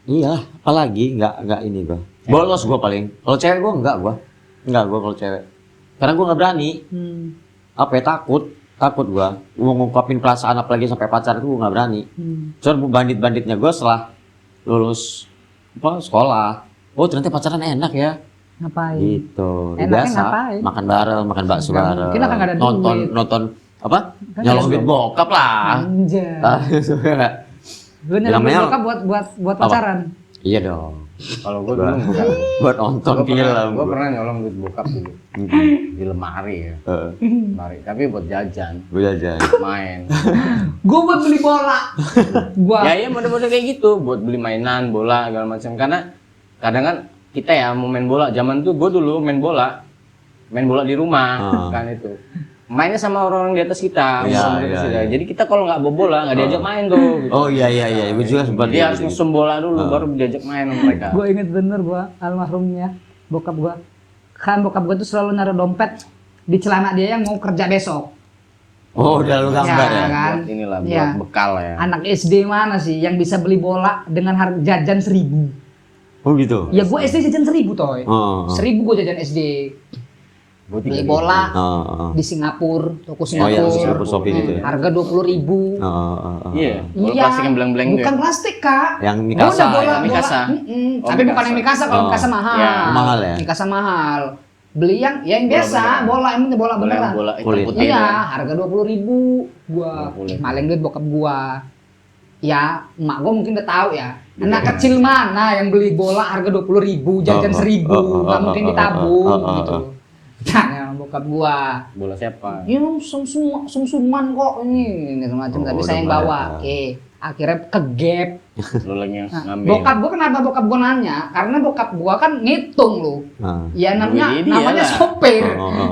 Iya, apalagi nggak ini gua. Bolos gua paling. Kalau cewek gua nggak gua kalau cewek. Karena gua nggak berani. Apa ya, takut. Takut gua mau ngungkapin perasaan apalagi sampai pacaran tuh gua nggak berani. Soalnya bandit-banditnya gua setelah lulus sekolah, oh ternyata pacaran enak ya. Ngapain? Gitu. Enaknya Biasa ngapain? makan bareng, makan bakso Nggak bareng. mungkin lah, kan nggak ada duit. Nonton apa? Kan Nyolong nggak duit ada bokap lah. Anjay. Gue Ya, nyolong namanya- bokap buat pacaran. Iya dong. Kalau gue dulu enggak. Buat nonton film. Gue pernah nyolong duit bokap dulu di lemari ya. Lemari. Tapi buat jajan, Gue jajan. main. Gue buat beli bola. Gua Ya iya model-model kayak gitu, buat beli mainan, bola segala macam. Karena kadang kan kita ya mau main bola. Zaman tuh gue dulu main bola di rumah kan itu. Mainnya sama orang-orang di atas kita, Iya, orang-orang di atas iya, kita. iya. Jadi kita kalau nggak bawa bola nggak diajak main tuh. Gitu. Oh iya, gue juga sempat. Dia harus ngesum bola dulu baru diajak main sama mereka. gue inget bener gue almarhumnya bokap gue. Kan bokap gue tuh selalu naruh dompet di celana dia yang mau kerja besok. Oh udah lu gambar ya. kan? Buat inilah, Iya. buat bekal ya. Anak SD mana sih yang bisa beli bola dengan harga jajan 1.000? Oh gitu. Ya gue SD jajan 1.000 toy. Oh. 1.000 gue jajan SD. Buat Beli tiga bola Oh. di Singapura, toko Oh ya, Singapura. Singapura Shopee gitu ya. Harga 20.000. Iya, bola plastik yang beleng-beleng bukan tuh. plastik kak. Yang Gua Mikasa, udah bola, ya, Mikasa. Tapi Mikasa. bukan yang Mikasa, kalau Oh. Mikasa mahal. Ya. Mahal ya? Mikasa mahal. Beli yang Bola biasa, beneran. bola ini bola Bola beneran. bola hitam Kulit. putih. Iya, kan. harga 20.000. Gua 20. maling duit bokap gua. Ya, emak gua mungkin udah tahu ya. Anak kecil mana yang beli bola harga 20.000, jajan 1.000, nggak mungkin ditabung gitu. Tanya sama bokap gua. Bola siapa? Ya sum-suman kok ini semacam tapi Oh, saya yang udah bawa. banyak. Oke, akhirnya ke gap. Lu lagi Nah, ngambil. bokap gua kenapa bokap gua nanya? Karena bokap gua kan ngitung loh. Ya namanya Duit dia namanya lah. sopir.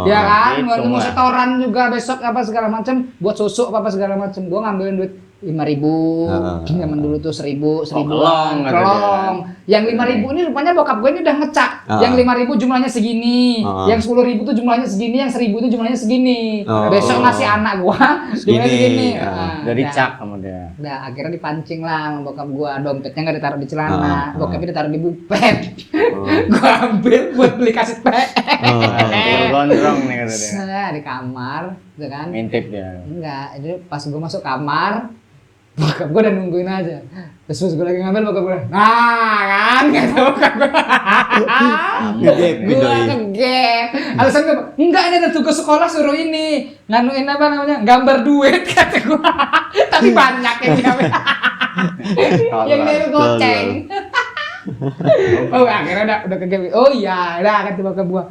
Ya kan, Hitung mau lah. setoran juga besok apa segala macam, buat susu apa segala macam. Gua ngambilin duit 5.000, zaman dulu tuh 1.000, 1.000 kelong, kata dia. kelong. Yang 5.000 ini rupanya bokap gue ini udah ngecak. Yang 5.000 jumlahnya segini, yang 10.000 tuh jumlahnya segini, yang 1.000 tuh jumlahnya segini. Besok ngasih anak gua jumlahnya segini. Dari Nah, cak sama dia. udah akhirnya dipancing lah sama bokap gua, dompetnya nggak ditaruh di celana, bokapnya ditaruh di bupet. Gua ambil buat beli kaset PS. Tinggal gondrong nih kata dia. Nah, di kamar, gitu kan? Ngintip dia. Enggak, jadi pas gua masuk kamar, bokap gua udah nungguin aja. Terus pas gua lagi ngambil bokap gua, nah kan, kata bokap gua. Ngegepin Gua doi. ngegep. Alasan gua, enggak ini ada tugas sekolah suruh ini. Nganuin apa namanya? Gambar duit kata gua. Tapi banyak yang diambil. Yang dari goceng. Oh akhirnya udah kegep. Oh iya, udah kata bokap gua.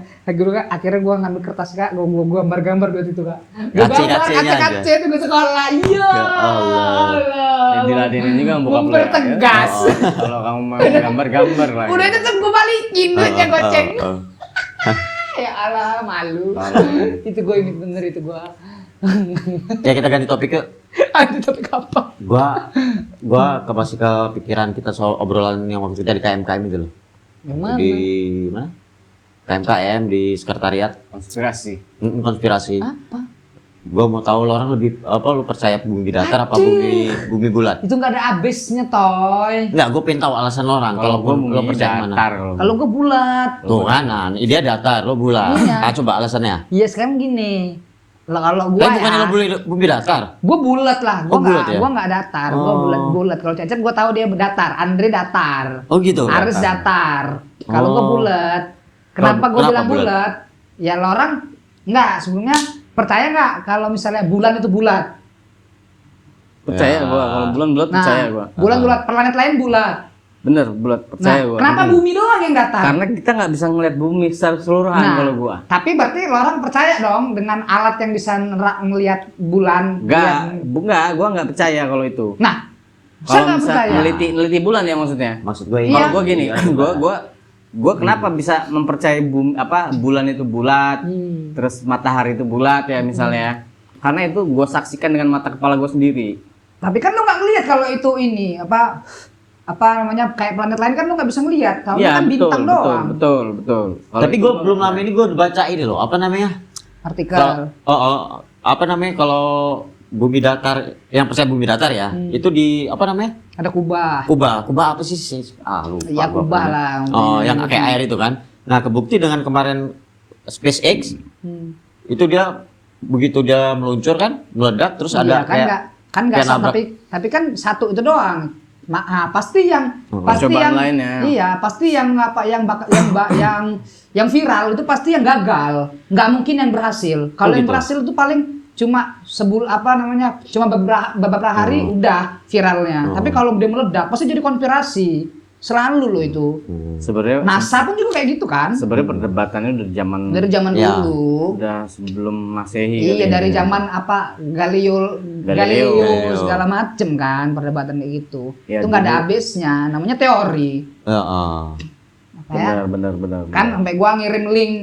Akhirnya gua ngambil kertas kak, gua gambar duit itu kak. Gua gambar Kace-kacenya kace itu gua sekolah. Iya. Ya Allah. Ya, diladenin juga sama bokap lu. ya. Mempertegas. Kalau kamu mau gambar-gambar lah. Udah tetep gua balikin duitnya goceng. Oh. Ya Allah, malu. Itu gua inget bener itu gua. Ya kita ganti topik ke. Aduh tapi apa? Gua masih kepikiran kita soal obrolan yang waktu kita di KMKM itu loh. Yang mana? Di mana? KMKM di sekretariat. Konspirasi. Konspirasi. Apa? Gua mau tahu lo orang lebih apa lu percaya bumi datar apa bumi bulat? Itu nggak ada habisnya, Toy. Enggak, gue pengen tahu alasan lo orang. Kalau gua lo bumi percaya datar mana? Kalau gua bulat. Tuh kan, dia datar, lo bulat. Iya. Coba alasannya. Iya sekarang gini. Lah kalau Tapi gua bukannya ya, lo bumi datar? gua bulat lah. Gua Oh, bulat ya? gua nggak datar. Gua Oh. bulat. Kalau Cecep gua tahu dia datar. Andre datar. Oh gitu. Aris datar. Kalau gua Oh. bulat. Kenapa gua Kenapa bilang bulat? bulat? Ya lo orang nggak sebelumnya percaya nggak kalau misalnya bulan itu bulat? Percaya Ya. gua, kalau bulan bulat percaya gua. Bulan bulat, planet lain bulat. Bener, bulat percaya Nah, gua. kenapa bumi doang yang datar? Karena kita nggak bisa ngeliat bumi secara keseluruhan Nah, kalau gua. Tapi berarti lo orang percaya dong dengan alat yang bisa ngelihat bulan. Enggak, gua nggak percaya kalau itu. Nah, saya Kalau nggak bisa percaya. neliti bulan ya maksudnya. Maksud gue Kalau Iya. gua gini, gua kenapa bisa mempercayai bulan itu bulat, terus matahari itu bulat ya misalnya. Karena itu gua saksikan dengan mata kepala gua sendiri. Tapi kan lo nggak ngelihat kalau itu ini apa namanya kayak planet lain kan lo nggak bisa ngelihat. Kalau Iya, kan bintang doang. betul. Kalau Tapi itu gue gua belum percaya. lama ini gue baca ini loh, apa namanya? Artikel. Apa namanya kalau bumi datar, yang percaya bumi datar ya, itu di apa namanya? Ada kubah. Kubah apa sih? Lupa. Iya gua kubah pernah. lah. Oh, yang kayak air itu kan. Nah, kebukti dengan kemarin SpaceX Hmm. itu dia begitu dia meluncur kan, meledak terus Iya, ada kan nggak kayak nabrak. tapi kan satu itu doang. Pasti yang Percobaan lainnya. iya pasti yang yang viral itu pasti yang gagal, nggak mungkin yang berhasil. Kalau yang gitu? berhasil itu paling cuma cuma beberapa hari udah viralnya. Tapi kalau dia meledak pasti jadi konspirasi selalu loh itu. Sebenarnya NASA pun juga kayak gitu kan. sebenarnya perdebatannya dari zaman Dari zaman dulu. udah sebelum Masehi. Iya, kali ya. dari zaman apa Galileo segala macem kan perdebatan kayak gitu. Ya, Itu nggak ada dulu- habisnya, namanya teori. Benar, benar. Kan sampai gua ngirim link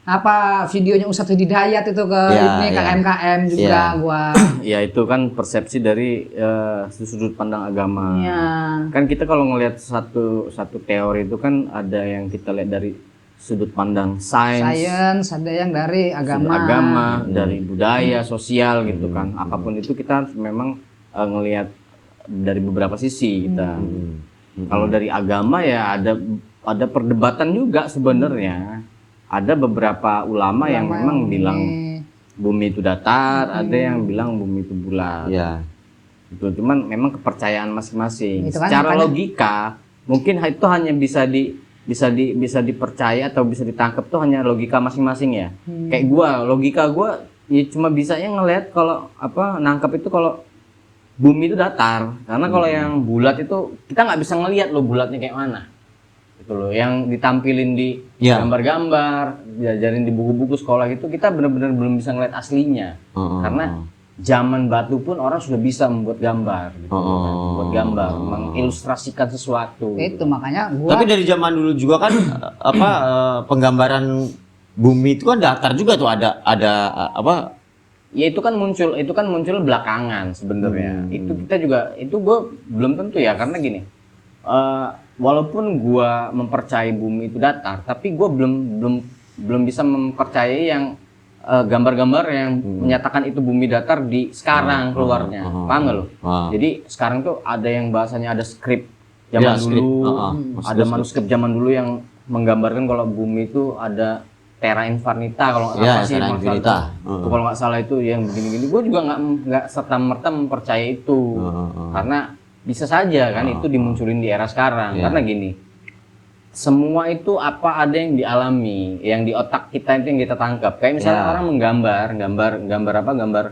apa videonya Ustadz Hidayat itu ke Ya, ini ya. KMKM juga Ya. gua. Ya itu kan persepsi dari sudut pandang agama. Iya. Kan kita kalau ngelihat satu teori itu kan ada yang kita lihat dari sudut pandang sains, Science ada yang dari sudut agama. agama, dari budaya, sosial gitu kan. Apapun itu kita memang ngelihat dari beberapa sisi kita. Kalau dari agama ya ada perdebatan juga sebenarnya. Ada beberapa ulama yang memang bilang bumi itu datar, ada yang bilang bumi itu bulat. Iya. Itu cuman memang kepercayaan masing-masing. Itu kan Secara makanya- logika mungkin itu hanya bisa dipercaya atau bisa ditangkap tuh hanya logika masing-masing ya. Kayak logika gua ya cuma bisanya ngelihat kalau nangkap itu kalau bumi itu datar. Karena kalau yang bulat itu kita nggak bisa ngelihat loh bulatnya kayak mana. Itu loh yang ditampilin di Ya. gambar-gambar, diajarin di buku-buku sekolah itu kita benar-benar belum bisa ngelihat aslinya. Karena zaman batu pun orang sudah bisa membuat gambar gitu kan. Membuat gambar, mengilustrasikan sesuatu. Itu makanya gua Tapi dari zaman dulu juga kan penggambaran bumi itu kan datar juga tuh ada Ya itu kan muncul belakangan sebenarnya. Itu kita juga gue belum tentu ya karena gini. Walaupun gue mempercayai bumi itu datar, tapi gue belum bisa mempercayai yang gambar-gambar yang menyatakan itu bumi datar di sekarang keluarnya. Paham nggak lo? Jadi sekarang tuh ada yang bahasanya ada skrip zaman Ya, skrip. dulu, ada Skrip. manuskrip zaman dulu yang menggambarkan kalau bumi itu ada Terra Infinita kalau nggak Ya, salah sih Terra maksudnya Infinita. itu kalau nggak salah itu yang begini-gini. Gue juga nggak serta merta mempercayai itu karena bisa saja kan itu dimunculin di era sekarang. Ya. Karena gini, semua itu ada yang dialami, yang di otak kita itu yang kita tangkap. Kayak misalnya Ya. orang gambar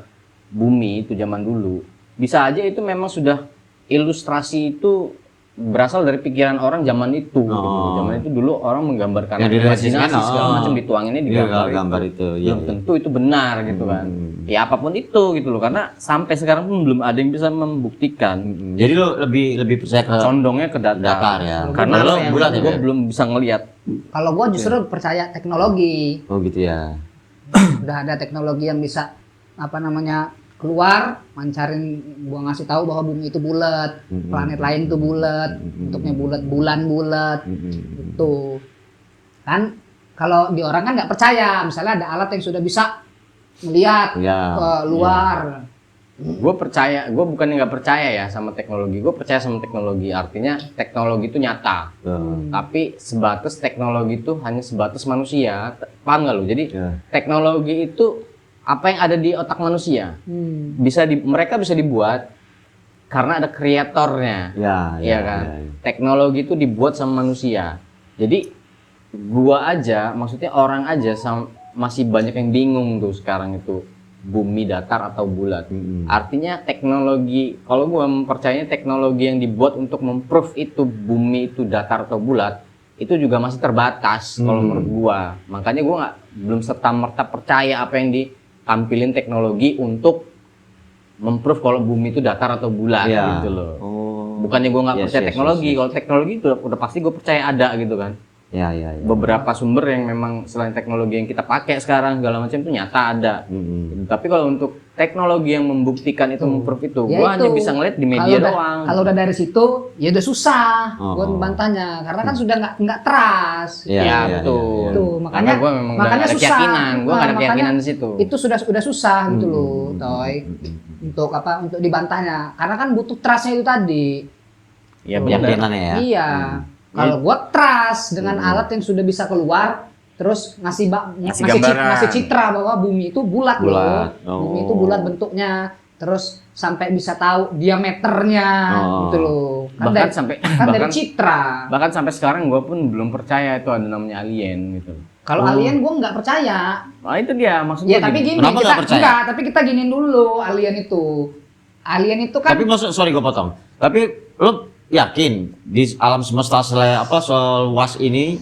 bumi itu zaman dulu, bisa aja itu memang sudah ilustrasi itu berasal dari pikiran orang zaman itu. Gitu. Zaman itu dulu orang menggambarkan Yang imajinasi direalisasikan, segala macam dituanginnya di gambar itu. Belum tentu itu benar gitu kan. Ya apapun itu gitu loh, karena sampai sekarang pun belum ada yang bisa membuktikan. Jadi lo lebih percaya ke Condongnya ke datar ya. Karena Kalau yang bulat ya, gue Ber? belum bisa ngelihat. kalau gua justru percaya teknologi. Oh gitu ya. Udah ada teknologi yang bisa keluar mancarin, gua ngasih tahu bahwa bumi itu bulat, planet lain itu bulat, bentuknya bulat, bulan bulat, gitu. Kan kalau di orang kan nggak percaya, misalnya ada alat yang sudah bisa melihat Ya, ke luar. Gue bukannya nggak percaya ya sama teknologi. Gue percaya sama teknologi. Artinya teknologi itu nyata. Tapi sebatas teknologi itu hanya sebatas manusia. Paham nggak lu? Jadi teknologi itu apa yang ada di otak manusia. Mereka bisa dibuat karena ada kreatornya. Iya kan? Teknologi itu dibuat sama manusia. Jadi maksudnya orang aja masih banyak yang bingung tuh sekarang itu bumi datar atau bulat. Artinya teknologi, kalau gua mempercayai teknologi yang dibuat untuk memprove itu bumi itu datar atau bulat, itu juga masih terbatas kalau menurut gua. Makanya gua belum serta-merta percaya apa yang ditampilin teknologi untuk memprove kalau bumi itu datar atau bulat gitu loh. Bukannya gua nggak percaya teknologi. Kalau teknologi itu udah pasti gua percaya ada gitu kan. Beberapa sumber yang memang selain teknologi yang kita pakai sekarang segala macam itu nyata ada. Tapi kalau untuk teknologi yang membuktikan itu memprove itu, Ya gua hanya itu. bisa ngeliat di media doang. Kalau udah dari situ, ya udah susah buat membantahnya, karena kan sudah nggak trust. Betul. Tuh, Karena gua memang udah makanya nggak ada susah. keyakinan, gua nggak ada Makanya keyakinan di situ. Itu sudah susah gitu loh, Toy. Untuk dibantahnya, karena kan butuh trustnya itu tadi. Ya benar. Keyakinannya ya. Iya. Kalau gua trust dengan alat yang sudah bisa keluar terus ngasih gambaran. ngasih citra bahwa bumi itu bulat loh. Bulat. Oh. Bumi itu bulat bentuknya. Terus sampai bisa tahu diameternya gitu loh. Bahkan sampai dari citra. Bahkan sampai sekarang gue pun belum percaya itu ada namanya alien gitu. Kalau alien gue nggak percaya. Nah itu dia maksudnya. Ya tapi gini, Kenapa nggak percaya? enggak, tapi kita giniin dulu alien itu. Alien itu kan. Tapi sorry gue potong. Tapi lo yakin di alam semesta seluas ini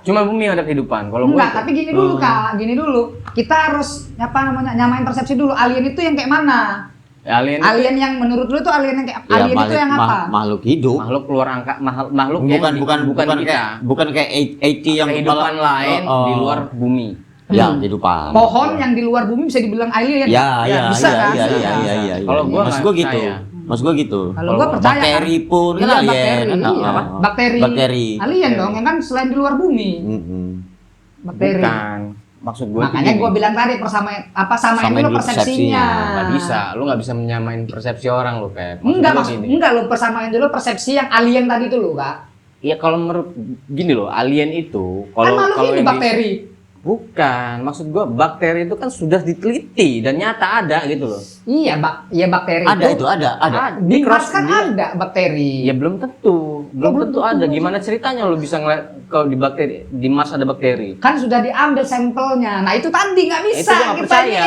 Cuma bumi ada kehidupan. Kalau enggak, tapi gini dulu Kak, gini dulu. Kita harus nyamain persepsi dulu. Alien itu yang kayak mana? alien yang menurut lu itu alien yang kayak alien itu yang apa? Makhluk hidup. makhluk luar angka, makhluk Bukan kita. bukan kayak ET yang Kehidupan lain di luar bumi. Ya, kehidupan. Pohon yang di luar bumi bisa dibilang alien. Ya, bisa kan? iya. Kalau gua Maksud nggak gua gitu. percaya. Maksud gua gitu. Kalau gua percaya. Bakteri pun kan alien. bakteri. Apa? Bakteri. Alien dong, yang kan selain di luar bumi. Bakteri. Bukan. Maksud gue Makanya gue bilang tadi samain dulu persepsinya. Nggak bisa, lu nggak bisa menyamain persepsi orang lu Pep. Enggak lu persamain dulu persepsi yang alien tadi itu lo Kak. Iya kalau menurut gini loh, alien itu Kan makhluk ini bakteri. Bukan, maksud gua bakteri itu kan sudah diteliti dan nyata ada gitu loh. Iya, bakteri Ada. Di Mars kan ada bakteri. Ya belum tentu ada. Gimana ceritanya lu bisa ngeliat kalau di Mars ada bakteri? Kan sudah diambil sampelnya. Nah itu tadi nggak bisa. Itu gua nggak percaya,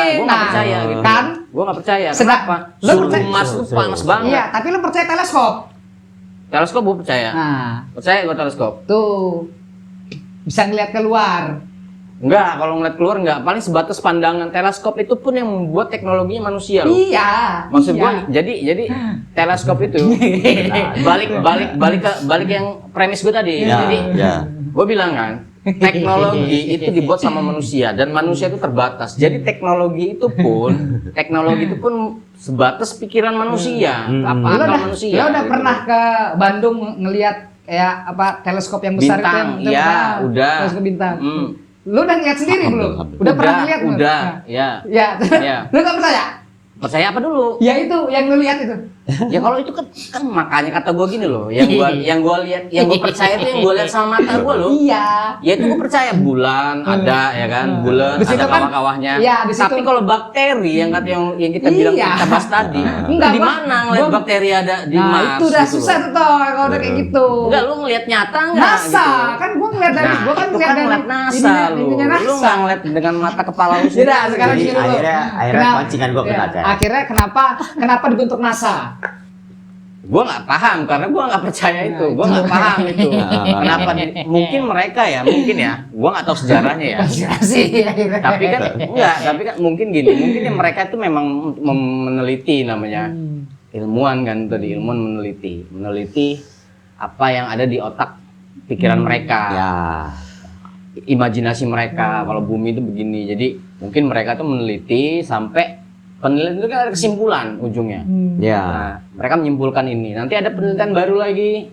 gitu. Kan? Gua nggak percaya. Sedap. Kenapa? Lu Suhu percaya? Mars itu panas banget. Iya, tapi lu percaya teleskop? Teleskop gua percaya. Nah, Percaya gua teleskop. tuh bisa ngeliat keluar. Enggak, kalau ngeliat keluar enggak, paling sebatas pandangan. Teleskop itu pun yang membuat teknologinya manusia loh. Iya. Maksud iya. gua jadi teleskop itu balik yang premis gua tadi. Jadi gua bilang kan, teknologi itu dibuat sama manusia dan manusia itu terbatas. Jadi teknologi itu pun sebatas pikiran manusia, akal manusia. Lo udah gitu. pernah ke Bandung ngelihat kayak teleskop yang besar Bintang, itu? iya, udah. Teleskop bintang. Lu udah ngeliat sendiri belum? Udah pernah ngeliat belum? Udah, Ya. Iya. Lu nggak percaya? Percaya apa dulu? Ya itu yang lu lihat itu. Ya kalau itu kan makanya kata gue gini loh, yang gue lihat, yang gue percaya itu yang gue lihat sama mata gue loh. Iya. Ya itu gue percaya bulan ada ya kan, bulan Di situ ada kan- kawah-kawahnya. Iya, di situ- Tapi kalau bakteri yang kata yang kita bilang Iya. kita bahas tadi, Enggak, di gua- mana ngeliat gua- bakteri ada di Nah Mars? itu udah gitu susah loh. tuh kalau udah kayak gitu. Enggak, lu ngeliat nyata enggak? NASA kan gua ngeliat dari Nah, gua kan itu ngeliat kan dari ngeliat NASA lu. ininya Lu NASA. nggak ngeliat dengan mata kepala lu Tidak, sendiri. sekarang Jadi gini dulu. akhirnya pancingan gua kena kan. Akhirnya kenapa dibentuk NASA? Gua nggak paham karena gua nggak percaya itu. Gua nggak paham itu. Kenapa? Mungkin mereka ya, gua nggak tahu sejarahnya ya. Sih akhirnya. Tapi kan mungkin gini, mungkin ya mereka itu memang meneliti namanya ilmuwan kan tadi, ilmuwan meneliti apa yang ada di otak pikiran mereka. Ya. Imajinasi mereka kalau bumi itu begini. Jadi mungkin mereka tuh meneliti sampai penelitian itu kan ada kesimpulan ujungnya. Ya. Nah, mereka menyimpulkan ini. Nanti ada penelitian baru lagi,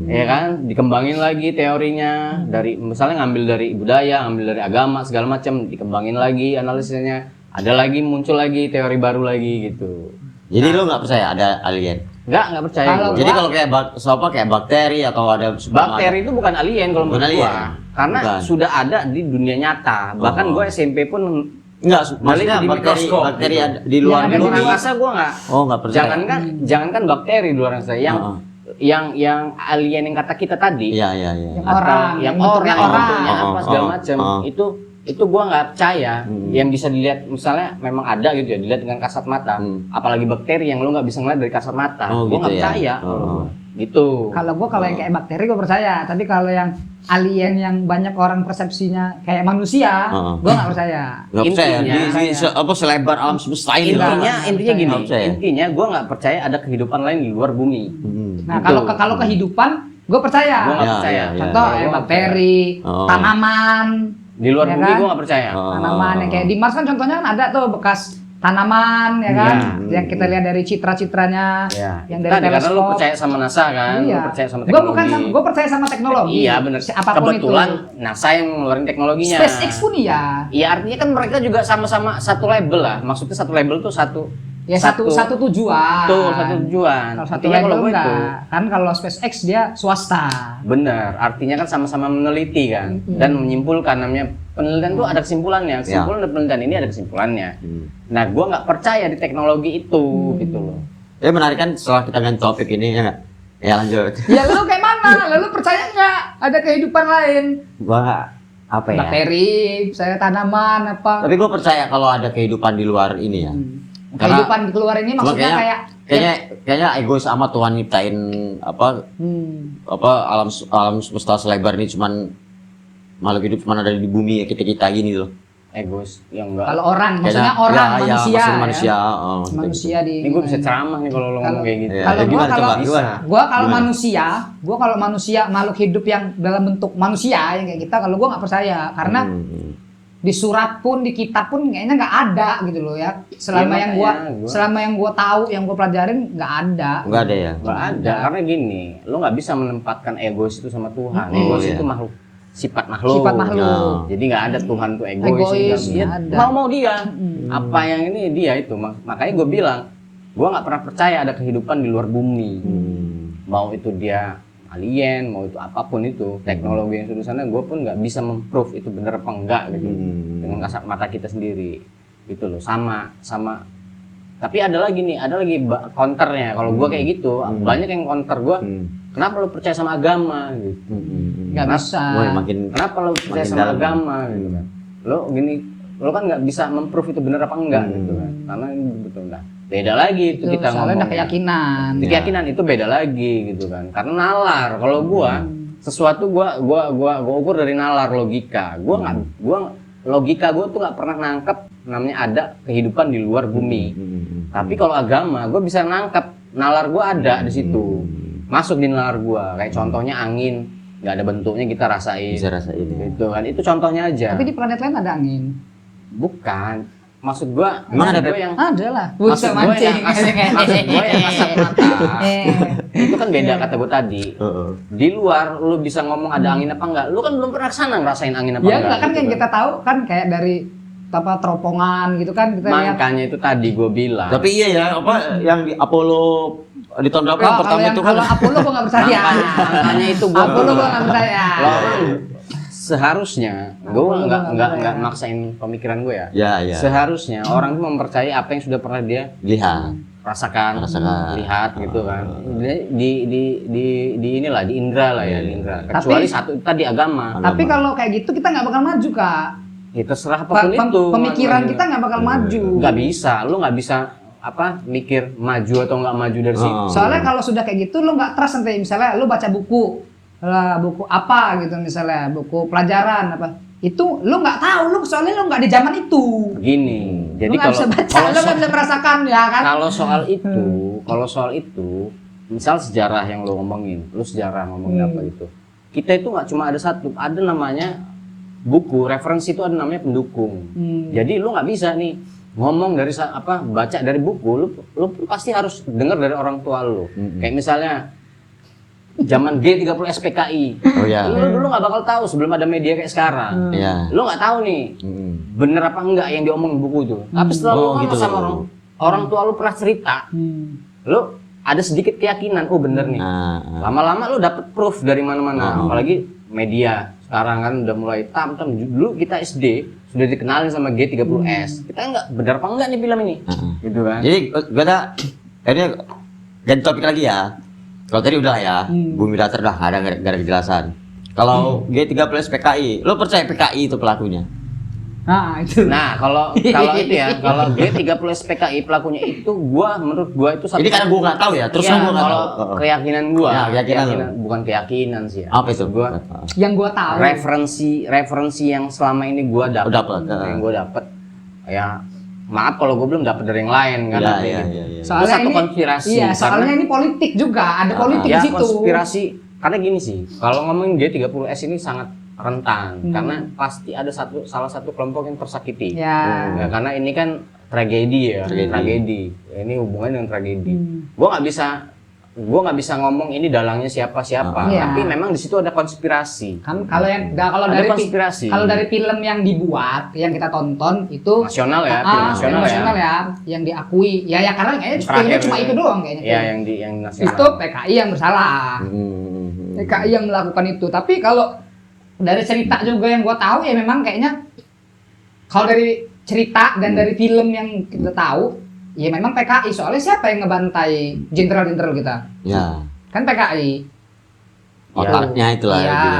ya kan? Dikembangin lagi teorinya dari misalnya ngambil dari budaya, ngambil dari agama segala macam, dikembangin lagi analisisnya. Ada lagi muncul lagi teori baru lagi gitu. Jadi lo nggak percaya ada alien? Nggak percaya. Kalau gua. Jadi kalau kayak bakteri atau ada Bakteri itu bukan alien kalau Bukan menurut alien. gua. Karena Bukan. sudah ada di dunia nyata. Bahkan gua SMP pun Enggak, maksudnya di mikroskop, bakteri gitu. ada di luar Yang ada di luar di angkasa gua nggak. Oh, nggak percaya. Jangankan bakteri di luar angkasa yang alien yang kata kita tadi. Iya. Yang orang, yang bentuknya orang, orang. bentuknya apa segala macam. Itu gua nggak percaya. Yang bisa dilihat misalnya memang ada gitu ya, dilihat dengan kasat mata. Apalagi bakteri yang lu nggak bisa ngeliat dari kasat mata. Oh, Gua gitu nggak ya? percaya. Gitu. Kalau yang kayak bakteri gue percaya, tapi kalau yang alien yang banyak orang persepsinya kayak manusia, gue nggak percaya. Nggak percaya. Intinya- Selebar alam semesta ini. Intinya gini, Nggak percaya. intinya gua nggak percaya ada kehidupan lain di luar bumi. Nah Betul. kalau kehidupan, gue percaya. Gua nggak Ya, percaya. ya, ya. Contoh Gua nggak bakteri, tanaman, Di luar ya bumi kan? gua nggak percaya. tanaman yang kayak di Mars kan contohnya kan ada tuh bekas tanaman ya kan, yang kita lihat dari citra-citranya, yang dari Tadi karena lu teleskop. percaya sama NASA kan, Iya. lu percaya sama Gue teknologi. gue percaya sama teknologi. Iya benar. Apapun Kebetulan itu. NASA yang ngeluarin teknologinya. SpaceX pun iya. Iya artinya kan mereka juga sama-sama satu label lah. Maksudnya satu label tuh Ya satu tujuan. Tuh, satu tujuan. Kalau satu Artinya kalau label gue itu enggak. Kan kalau SpaceX dia swasta. bener, artinya kan sama-sama meneliti kan dan menyimpulkan, namanya penelitian tuh ada kesimpulannya. Kesimpulan dari penelitian ini ada kesimpulannya. Nah, gue nggak percaya di teknologi itu gitu loh. Ya menarik kan setelah kita ganti topik ini ya nggak? Ya lanjut. Ya lu kayak mana? Lalu percaya nggak ada kehidupan lain? Gua apa ya? Bakteri, misalnya tanaman apa? Tapi gue percaya kalau ada kehidupan di luar ini ya. Kehidupan di luar ini maksudnya kayaknya egois amat Tuhan nyiptain apa alam semesta selebar ini cuman makhluk hidup cuman ada di bumi ya kita gini loh. Egois yang enggak. Kalau orang, maksudnya orang manusia. Ya, manusia. Ya. Manusia di. Ini gue bisa ceramah nih kalau lo ngomong kayak gitu. Kalau gua kalau Gimana? manusia makhluk hidup yang dalam bentuk manusia yang kayak kita, kalau gua nggak percaya karena di surat pun di kitab pun kayaknya nggak ada gitu loh ya. Selama yang gua tahu, yang gua pelajarin nggak ada. Nggak ada ya. Nggak ada karena gini, lo nggak bisa menempatkan egois itu sama Tuhan. Egois itu makhluk. Sifat makhluk. Jadi nggak ada Tuhan tuh egois. Mau dia. Apa yang ini dia itu. Makanya gue bilang, gue nggak pernah percaya ada kehidupan di luar bumi. Mau itu dia alien, mau itu apapun itu, teknologi yang sudah sana, gue pun nggak bisa memprove itu bener apa enggak gitu. Dengan kasat mata kita sendiri. Gitu loh. Sama. Tapi ada lagi counternya. Kalau gue kayak gitu, banyak yang counter gue. Kenapa lo percaya sama agama gitu? Nggak bisa. Kenapa lo percaya sama agama gitu kan? Lo kan nggak bisa memprove itu benar apa enggak gitu kan? Karena ini betul lah. Beda lagi itu kita ngomong. Soalnya keyakinan. Keyakinan itu beda lagi gitu kan. Karena nalar. Kalau sesuatu gua ukur dari nalar logika. Logika gua tuh nggak pernah nangkep namanya ada kehidupan di luar bumi. Tapi kalau agama, gua bisa nangkep nalar gua ada di situ. Masuk di nalar gua, kayak contohnya angin, nggak ada bentuknya kita rasain. Bisa rasain. Gitu kan, itu contohnya aja. Tapi di planet lain ada angin. Bukan, maksud gua, emang ada gua yang ada lah. maksud gua yang kasat mata. Itu kan beda kata gua tadi. Di luar lu bisa ngomong ada angin apa enggak, lu kan belum pernah kesana ngerasain angin apa enggak. Ya enggak kan gitu yang kita tahu kan kayak dari teropongan gitu kan kita lihat. Makanya itu tadi gua bilang. Tapi iya ya, apa yang di Apollo di tahun berapa yang pertama itu kan? Kalau Apollo gua nggak percaya. Makanya itu gua. Apollo gua nggak percaya. Seharusnya gua nggak maksain pemikiran gue ya. Ya. Seharusnya orang itu mempercayai apa yang sudah pernah dia lihat, rasakan. Lihat gitu kan. Di inilah di indra lah ya, di indra. Kecuali satu tadi agama. Tapi kalau kayak gitu kita nggak bakal maju, Kak. Ya terserah apapun itu. Pemikiran kita nggak bakal maju. Nggak bisa, lu nggak bisa mikir maju atau nggak maju dari situ. Soalnya kalau sudah kayak gitu lu nggak trust nanti, misalnya lu baca buku apa gitu, misalnya buku pelajaran apa, itu lu nggak tahu, lu soalnya lu nggak di zaman itu. Gini, jadi lu nggak bisa baca, lu nggak bisa merasakan ya kan. Kalau soal itu, misal sejarah yang lu ngomongin, lu sejarah ngomongin apa itu, kita itu nggak cuma ada satu, ada namanya buku referensi, itu ada namanya pendukung. Jadi lu nggak bisa nih ngomong dari baca dari buku, lu pasti harus dengar dari orang tua lu. Kayak misalnya zaman G30 SPKI. Oh ya. Lu dulu nggak bakal tahu sebelum ada media kayak sekarang. Lu nggak tahu nih bener apa enggak yang diomongin buku itu. Tapi setelah lu ngomong sama orang tua lu pernah cerita, lu ada sedikit keyakinan, oh bener nih. Lama-lama lu dapet proof dari mana-mana. Apalagi media sekarang kan udah mulai dulu kita SD sudah dikenalin sama G30S. Kita nggak bener apa enggak nih film ini, gitu kan? Jadi ini ganti topik lagi ya. Kalau tadi udah ya, bumi datar udah ada gak ada kejelasan. Kalau G30 PKI, lo percaya PKI itu pelakunya? Nah itu. Nah kalau itu ya, kalau G30 PKI pelakunya itu, menurut gua itu satu. Ini karena gua nggak tahu ya, terus gua nggak tahu. Keyakinan gua, bukan keyakinan sih ya. Apa itu? Yang gua tahu. Referensi yang selama ini gua dapat. Yang gua dapat, ya. Maaf kalau gue belum dapat dari yang lain kan. Iya. Soalnya satu konspirasi. Iya, soalnya ini politik juga, ada politik di situ. Konspirasi. Karena gini sih, kalau ngomongin G30S ini sangat rentan karena pasti ada salah satu kelompok yang tersakiti. Ya, karena ini kan tragedi ya, tragedi. Ini hubungannya dengan tragedi. Gue nggak bisa gue nggak bisa ngomong ini dalangnya siapa, Iya. tapi memang di situ ada konspirasi. Kan kalau kalau Ada dari konspirasi. kalau dari film yang dibuat, yang kita tonton itu Nasional ya, film nasional ya. yang diakui. Ya karena kayaknya Terakhir filmnya cuma ya. itu doang kayaknya. Ya, yang nasional. Itu PKI yang bersalah. PKI yang melakukan itu. Tapi kalau dari cerita juga yang gua tahu ya memang kayaknya kalau dari cerita dan dari film yang kita tahu, ya memang PKI. Soalnya siapa yang ngebantai jenderal-jenderal kita? Ya. Kan PKI. Otaknya itulah. Iya. gitu.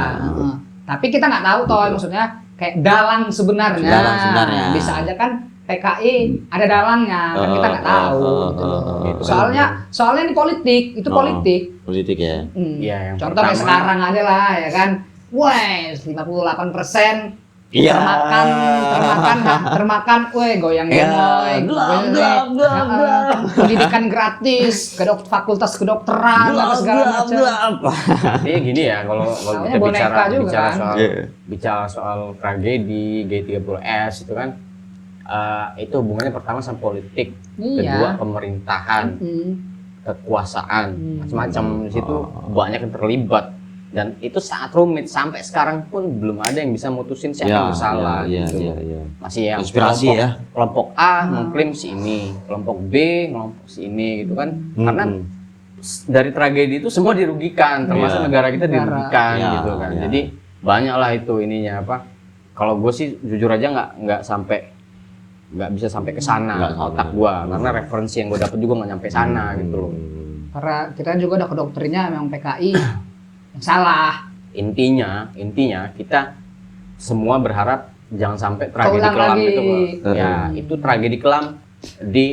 Heeh. Tapi kita nggak tahu toh maksudnya kayak dalang sebenarnya. Dalang sebenarnya. Bisa aja kan PKI ada dalangnya, kan kita nggak tahu. Gitu loh. Gitu. Soalnya ini politik, itu politik. Politik ya. Iya, yang Contoh kayak pertama- sekarang aja lah ya kan. Wes 58% Iya. termakan, goyang Iya. gemoy, pendidikan gratis, fakultas kedokteran, apa segala macam. Artinya gini ya, kalau Namanya kita boneka bicara juga, bicara kan? soal Iya. bicara soal tragedi G30S itu kan itu hubungannya pertama sama politik, Iya. kedua pemerintahan, kekuasaan, macam-macam di situ banyak yang terlibat dan itu sangat rumit sampai sekarang pun belum ada yang bisa mutusin siapa yang bersalah. Iya, gitu. iya, iya. Masih yang Konspirasi ya. kelompok A mengklaim si ini, kelompok B kelompok si ini gitu kan. Karena dari tragedi itu semua dirugikan, termasuk Iya. negara kita dirugikan Iya, gitu kan. iya. Jadi banyak lah itu ininya apa. Kalau gue sih jujur aja nggak bisa sampai ke sana Nggak sampai. otak gue, karena referensi yang gue dapet juga nggak nyampe sana gitu loh. Karena kita juga ada kedokternya memang PKI yang salah. Intinya kita semua berharap jangan sampai tragedi Keulang kelam lagi. itu ya itu tragedi kelam di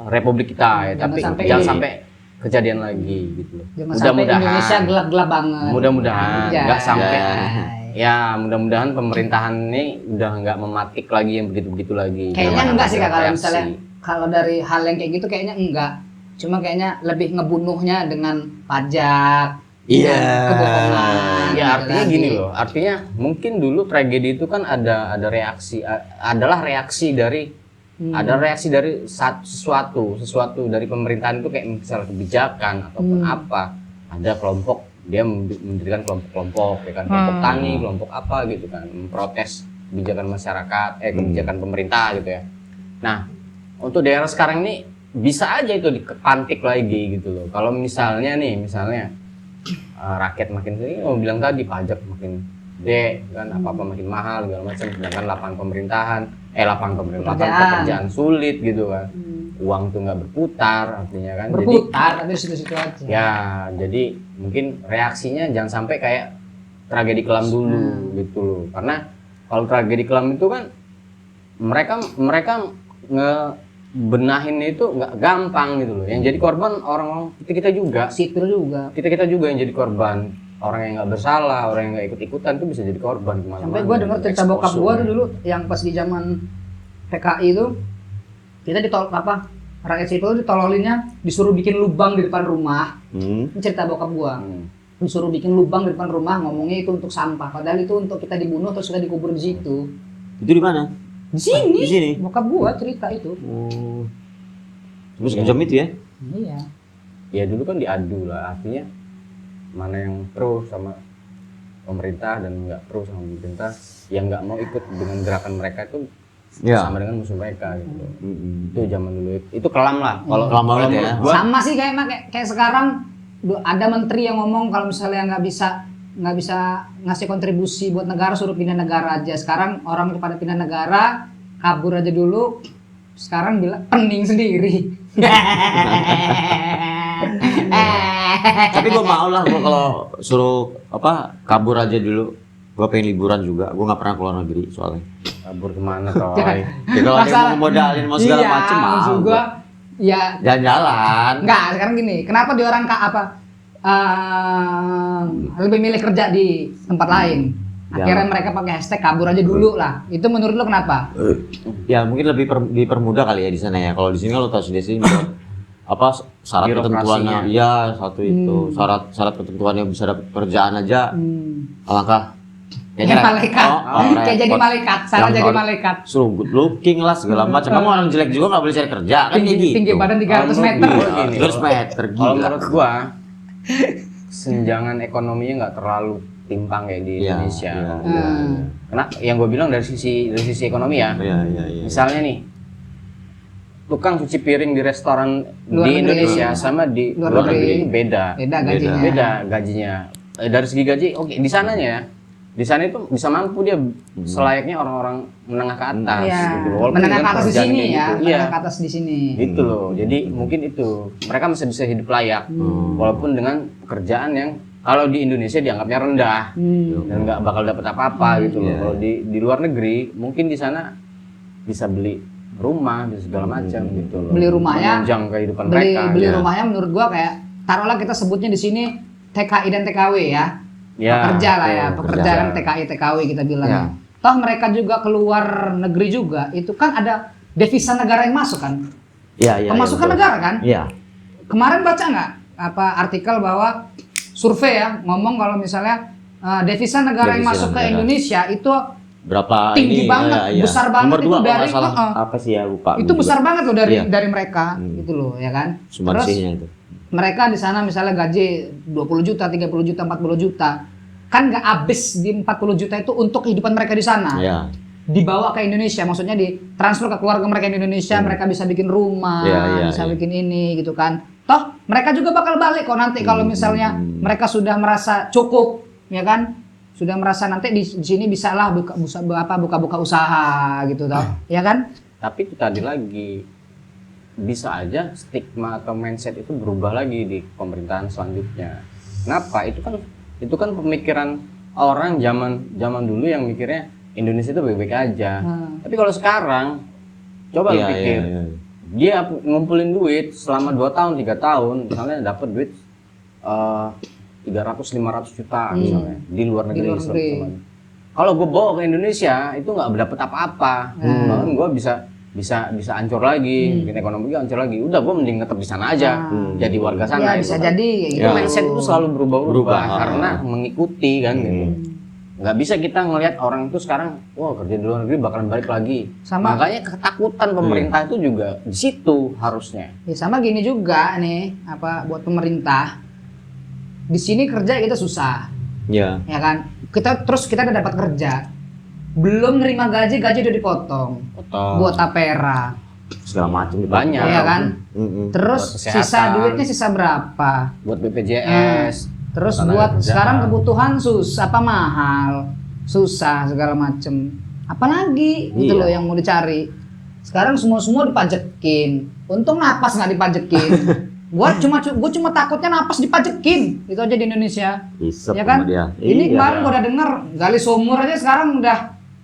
Republik kita ya, Jangan tapi sampai jangan ini. sampai kejadian lagi gitu loh. Jangan sampai Indonesia gelap-gelap banget. Mudah-mudahan Anjay. nggak sampai ya mudah-mudahan pemerintahan ini udah nggak mematik lagi yang begitu-begitu lagi. Kayaknya Jangan enggak sih ada Kak, kalau reaksi. misalnya kalau dari hal yang kayak gitu kayaknya enggak. Cuma kayaknya lebih ngebunuhnya dengan pajak. Iya. dengan kebohongan. Ya gitu artinya lagi. gini loh, artinya mungkin dulu tragedi itu kan ada reaksi, adalah reaksi dari ada reaksi dari sesuatu dari pemerintahan itu kayak misalnya kebijakan ataupun apa, ada kelompok dia mendirikan kelompok-kelompok, ya kan kelompok tani, kelompok apa gitu kan, memprotes kebijakan masyarakat, kebijakan pemerintah gitu ya. Nah untuk daerah sekarang ini bisa aja itu dipantik lagi gitu loh. Kalau misalnya rakyat makin sering, bilang tadi pajak makin gede kan, apa-apa makin mahal segala macam, sedangkan lapangan pekerjaan sulit gitu kan, uang tuh nggak berputar artinya kan, Tapi di situ-situ aja. jadi ya jadi mungkin reaksinya jangan sampai kayak tragedi kelam dulu gitu loh, karena kalau tragedi kelam itu kan mereka benahin itu nggak gampang gitu loh. Yang jadi korban orang kita juga. Sipil juga. Kita juga yang jadi korban. Orang yang nggak bersalah, orang yang nggak ikut-ikutan tuh bisa jadi korban kemana-mana. Sampai gue denger cerita bokap gue tuh dulu yang pas di zaman PKI itu kita rakyat sipil ditololinnya disuruh bikin lubang di depan rumah. Ini cerita bokap gue. Disuruh bikin lubang di depan rumah, ngomongnya itu untuk sampah. Padahal itu untuk kita dibunuh terus kita dikubur di situ. Itu di mana? Di sini. Di sini. Bokap gua cerita itu. Terus kejam itu ya? Iya. Ya dulu kan diadu lah, artinya mana yang pro sama pemerintah dan nggak pro sama pemerintah, yang nggak mau ikut dengan gerakan mereka itu sama dengan musuh mereka gitu. Itu zaman dulu itu kelam lah. Kalau Kelam banget ya. menurut gua, Sama sih kayak sekarang ada menteri yang ngomong kalau misalnya nggak bisa ngasih kontribusi buat negara, suruh pindah negara aja. Sekarang orang pada pindah negara, kabur aja dulu. Sekarang bilang pening sendiri. Tapi gue mau lah, gue kalau suruh kabur aja dulu. Gue pengen liburan juga. Gue nggak pernah keluar negeri soalnya. kabur kemana toh? Ya kalau ada yang mau modalin mau segala macem maksud mau. gua ya Jalan-jalan. enggak, sekarang gini, kenapa di orang lebih milih kerja di tempat lain? Akhirnya mereka pakai hashtag kabur aja dulu lah. Itu menurut lo kenapa? Ya mungkin lebih dipermudah kali ya di sana ya. Kalau di sini kan lo tahu sendiri sih syarat ketentuannya, iya satu itu syarat ketentuannya bisa dapat pekerjaan aja. Alangkah Kayak malaikat, kayak jadi repot. malaikat, Sarah jadi malaikat. Suruh good looking lah segala macam. Kamu orang jelek juga nggak boleh cari kerja kan kayak gitu. Tinggi badan 300 meter. Gini, 300 meter Kalau gila. menurut gua kesenjangan ekonominya nggak terlalu timpang kayak di Iya, Indonesia. iya. Karena yang gue bilang dari sisi ekonomi ya. Iya. Misalnya nih, tukang cuci piring di restoran Luar di negeri. Indonesia sama di Luar luar negeri. negeri itu beda. Beda gajinya. Beda gajinya. Dari segi gaji, oke, di sananya ya. Di sana itu bisa mampu dia selayaknya orang-orang menengah ke atas. Iya. Gitu. Walaupun Menengah dengan ke atas di pekerjaan sini kayak ya, gitu. Iya. menengah ke atas di sini. Gitu loh. Jadi mungkin itu mereka masih bisa hidup layak, walaupun dengan pekerjaan yang kalau di Indonesia dianggapnya rendah dan nggak bakal dapat apa-apa gitu loh. Kalau di luar negeri mungkin di sana bisa beli rumah dan segala macam gitu loh. Beli rumahnya, menunjang kehidupan beli mereka. beli ya. rumahnya menurut gua kayak taruhlah kita sebutnya di sini TKI dan TKW ya. Ya, Pekerja lah ya, betul, pekerjaan TKI TKW kita bilang. Ya. Toh mereka juga keluar negeri juga, itu kan ada devisa negara yang masuk kan? Iya. Pemasukan negara kan? Iya. Kemarin baca nggak apa artikel bahwa survei ya ngomong kalau misalnya devisa negara yang Devisa masuk ke negara. Indonesia itu Berapa tinggi ini? banget, Iya. besar banget Nomor itu 2 kalau dari nggak salah apa sih ya lupa. itu gua besar juga. banget loh Iya. dari mereka gitu loh ya kan. Terus Sumbangsinya itu. mereka di sana misalnya gaji 20 juta, 30 juta, 40 juta. Kan nggak habis di 40 juta itu untuk kehidupan mereka di sana. Iya. Dibawa ke Indonesia, maksudnya ditransfer ke keluarga mereka di Indonesia, mereka bisa bikin rumah, Iya, bisa iya. bikin ini gitu kan. Toh mereka juga bakal balik kok nanti kalau misalnya mereka sudah merasa cukup, ya kan? Sudah merasa nanti di sini bisalah buka-buka usaha gitu toh, ya kan? Tapi itu tadi lagi bisa aja stigma atau mindset itu berubah lagi di pemerintahan selanjutnya. Kenapa? Itu kan pemikiran orang zaman dulu yang mikirnya Indonesia itu baik-baik aja. Tapi kalau sekarang coba lu Iya, pikir, iya. dia ngumpulin duit selama 2 tahun, 3 tahun, misalnya dapat duit 300-500 juta misalnya di luar negeri. Di luar negeri. Kalau gue bawa ke Indonesia itu nggak dapat apa-apa, bahkan gue bisa hancur lagi, bikin ekonomi gue hancur lagi. Udah gue mending tetap di sana aja, jadi warga sana. Ya bisa jadi kayak gitu. Itu mindset itu selalu berubah Berubah. karena mengikuti kan gitu. Nggak bisa kita ngelihat orang itu sekarang, wah kerja di luar negeri bakalan balik lagi. Sama- Makanya ketakutan pemerintah itu juga di situ harusnya. Ya sama gini juga nih, apa buat pemerintah. Di sini kerja kita susah, Iya. ya kan? Kita udah dapat kerja. Belum nerima gaji udah dipotong. Potong. Buat tapera, Segala macam Banyak. ya kan? Mm-mm. Terus Buat kesehatan. sisa duitnya sisa berapa? Buat BPJS. Terus Tenaga buat kerjaan. sekarang kebutuhan mahal, susah segala macem. Apalagi gitu Iya. loh yang mau dicari. Sekarang semua dipajekin. Untung napas nggak dipajekin. Gua cuma takutnya napas dipajekin. Itu aja di Indonesia. Isep Ya kan? sama dia. Ini Iya. kemarin gua udah denger gali sumur aja sekarang udah.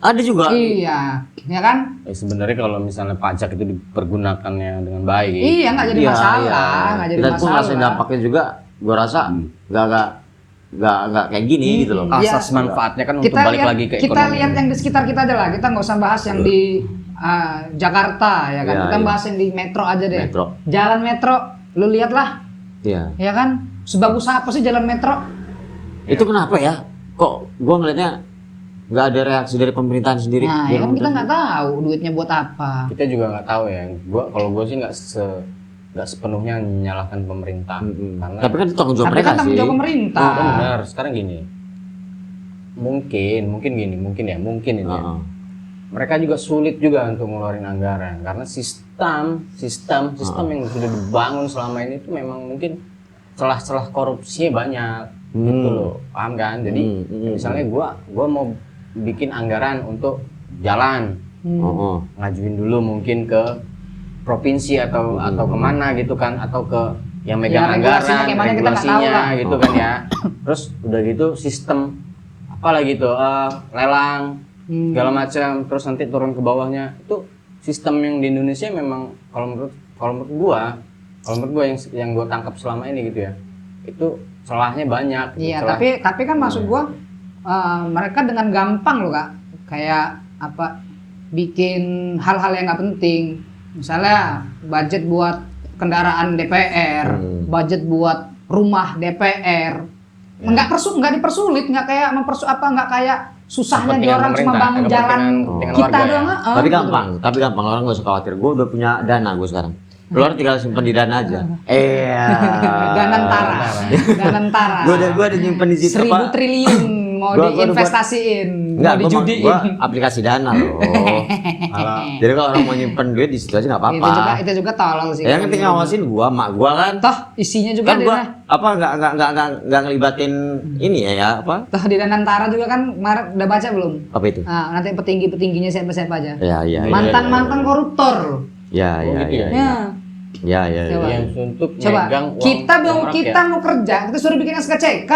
Ada juga. Iya, ya kan? Sebenarnya kalau misalnya pajak itu dipergunakannya dengan baik. Iya nggak jadi Iya, masalah, iya. nggak jadi Kita pun masalah. ngerasain dampaknya juga. Gua rasa nggak kayak gini gitu loh. Iya. Asas manfaatnya kan untuk balik lagi ke kita ekonomi. lihat yang di sekitar kita aja lah. Kita nggak usah bahas yang di Jakarta ya kan. Iya, Kita iya. bahas yang di metro aja deh. Metro. Jalan metro, lu lihat lah, Iya. ya kan? Sebagus apa sih jalan metro? Itu kenapa ya? Kok gua ngeliatnya nggak ada reaksi dari pemerintahan sendiri? Nah, Gua ya kan kita nonton. nggak tahu duitnya buat apa. Kita juga nggak tahu ya. Kalau gue sih nggak sepenuhnya menyalahkan pemerintah. Karena Tapi kan itu tanggung jawab Tapi mereka kan tanggung sih. jawab pemerintah. benar. Sekarang gini. Mungkin ini. Ya. Heeh. Mereka juga sulit juga untuk ngeluarin anggaran karena sistem yang sudah dibangun selama ini itu memang mungkin celah-celah korupsinya banyak gitu loh, paham kan? Jadi misalnya gua mau bikin anggaran untuk jalan, Heeh. ngajuin dulu mungkin ke provinsi atau kemana gitu kan, atau ke yang megang Ya, regulasinya anggaran, kayak mana kita nggak tahu regulasinya lah. gitu kan ya. Terus udah gitu sistem apa lagi tuh lelang segala macam, terus nanti turun ke bawahnya. Itu sistem yang di Indonesia memang kalau menurut gua yang gua tangkap selama ini gitu ya, itu celahnya banyak gitu, Iya, celah. tapi kan maksud gua mereka dengan gampang loh Kak, kayak apa bikin hal-hal yang nggak penting. Misalnya budget buat kendaraan DPR, budget buat rumah DPR. Nggak dipersulit, nggak kayak nggak kayak susahnya dia Kepentingan orang cuma pemerintah, bangun jalan kepentingan kita warga doang. ya. Tapi gampang, orang gak usah khawatir. Gue udah punya dana gue sekarang. Lu orang tinggal simpen di dana aja. Dana Tara. Danantara. Gua ada nyimpen di situ 1.000 triliun mau diinvestasiin, mau dijudiin. Gua aplikasi Dana loh. Jadi kalau orang mau nyimpen duit di situ aja nggak apa-apa. Itu juga tolol sih. Yang penting ngawasin gua, mak gua kan. Toh isinya juga Kan gua nggak ngelibatin ini ya apa? Toh di Danantara juga kan kemarin udah baca belum? Apa itu? Nah, nanti petingginya siapa aja. Iya. Mantan koruptor. Iya. Ya. Coba. Yang untuk Coba megang uang kita uang kita rakyat. mau kerja, kita suruh bikin SKCK.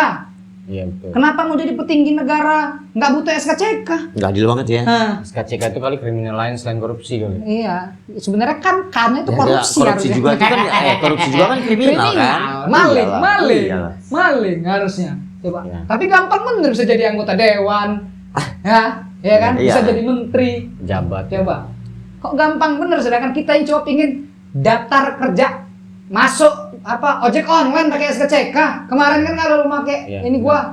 Iya betul. Kenapa mau jadi petinggi negara nggak butuh SKCK? Nggak adil banget ya. SKCK itu kali kriminal lain selain korupsi kali. Iya, sebenarnya kan karena itu Ya, korupsi korupsi harusnya. juga itu kan korupsi juga kan kriminal kan. Maling harusnya. Coba. Iya. Tapi gampang bener bisa jadi anggota dewan. Ya kan? Iya. Bisa jadi menteri. Jabat. Coba. Kok gampang bener sedangkan kita yang coba pingin daftar kerja masuk ojek online pakai SKCK. Kemarin kan kalau lu pakai ini gua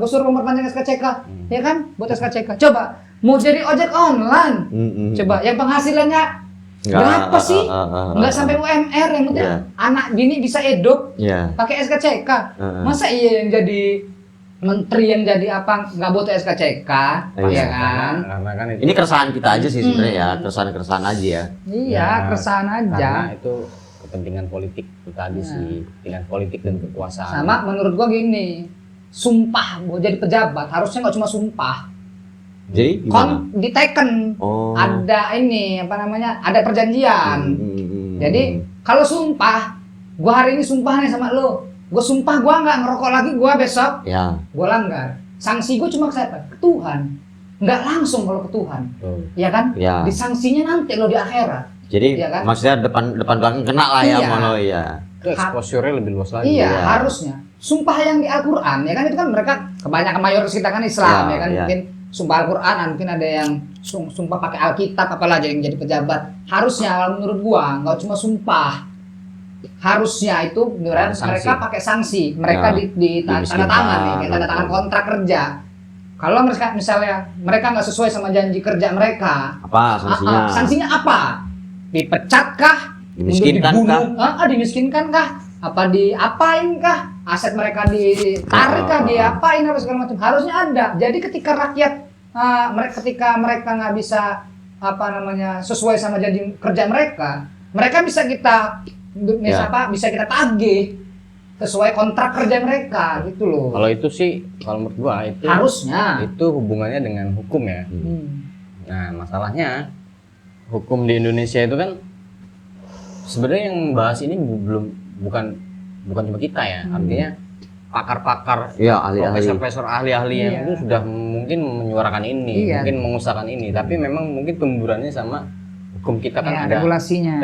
suruh memperpanjang SKCK. Ya kan? Buat SKCK. Coba mau jadi ojek online. Coba yang penghasilannya berapa sih? Enggak sampai UMR yang penting anak bini bisa hidup pakai SKCK. Masa iya yang jadi menteri yang jadi apa nggak butuh SKCK, ya kan? Karena kan itu Ini keresahan kita aja sih sebenarnya ya, keresahan aja ya. Iya, keresahan aja. karena itu kepentingan politik itu tadi sih, kepentingan politik dan kekuasaan. Sama menurut gua gini, sumpah mau jadi pejabat harusnya nggak cuma sumpah. Jadi gimana? Diteken. Oh. Ada ini apa namanya? Ada perjanjian. Jadi kalau sumpah, gua hari ini sumpah nih sama lo. Gue sumpah gue nggak ngerokok lagi, gue besok gue langgar. Sanksi gue cuma ke siapa? Ke Tuhan. Nggak langsung kalau ke Tuhan, ya kan? Ya. Disanksinya nanti lo di akhirat. Jadi ya kan? maksudnya depan belakang kena lah ya, mono ya. Itu exposure-nya lebih luas lagi. Iya, harusnya. Sumpah yang di Al-Quran, ya kan itu kan mereka kebanyakan mayoritas kita kan Islam, ya kan? Mungkin sumpah Al-Quran, mungkin ada yang sumpah pakai Alkitab, apalah yang jadi pejabat. Harusnya menurut gua nggak cuma sumpah. Harusnya itu mereka pakai sanksi, mereka di tanda tangan nih, tanda tangan kontrak kerja. Kalau mereka misalnya mereka nggak sesuai sama janji kerja mereka, apa sanksinya? Sanksinya apa? Dipecat kah? Dimiskinkan kah? Dimiskinkan kah? Apa diapain kah? Aset mereka ditarik kah? Diapain apa segala macam? Harusnya ada. Jadi ketika rakyat mereka nggak bisa sesuai sama janji kerja mereka bisa kita bisa kita tagih sesuai kontrak kerja mereka gitu loh. Kalau itu sih, kalau menurut gua itu harusnya itu hubungannya dengan hukum ya. Nah masalahnya hukum di Indonesia itu kan sebenarnya yang bahas ini bukan cuma kita ya, artinya pakar-pakar, profesor-profesor ahli-ahli yang itu sudah mungkin menyuarakan ini, mungkin mengusahakan ini, tapi memang mungkin pemburannya sama hukum kita kan ada regulasinya,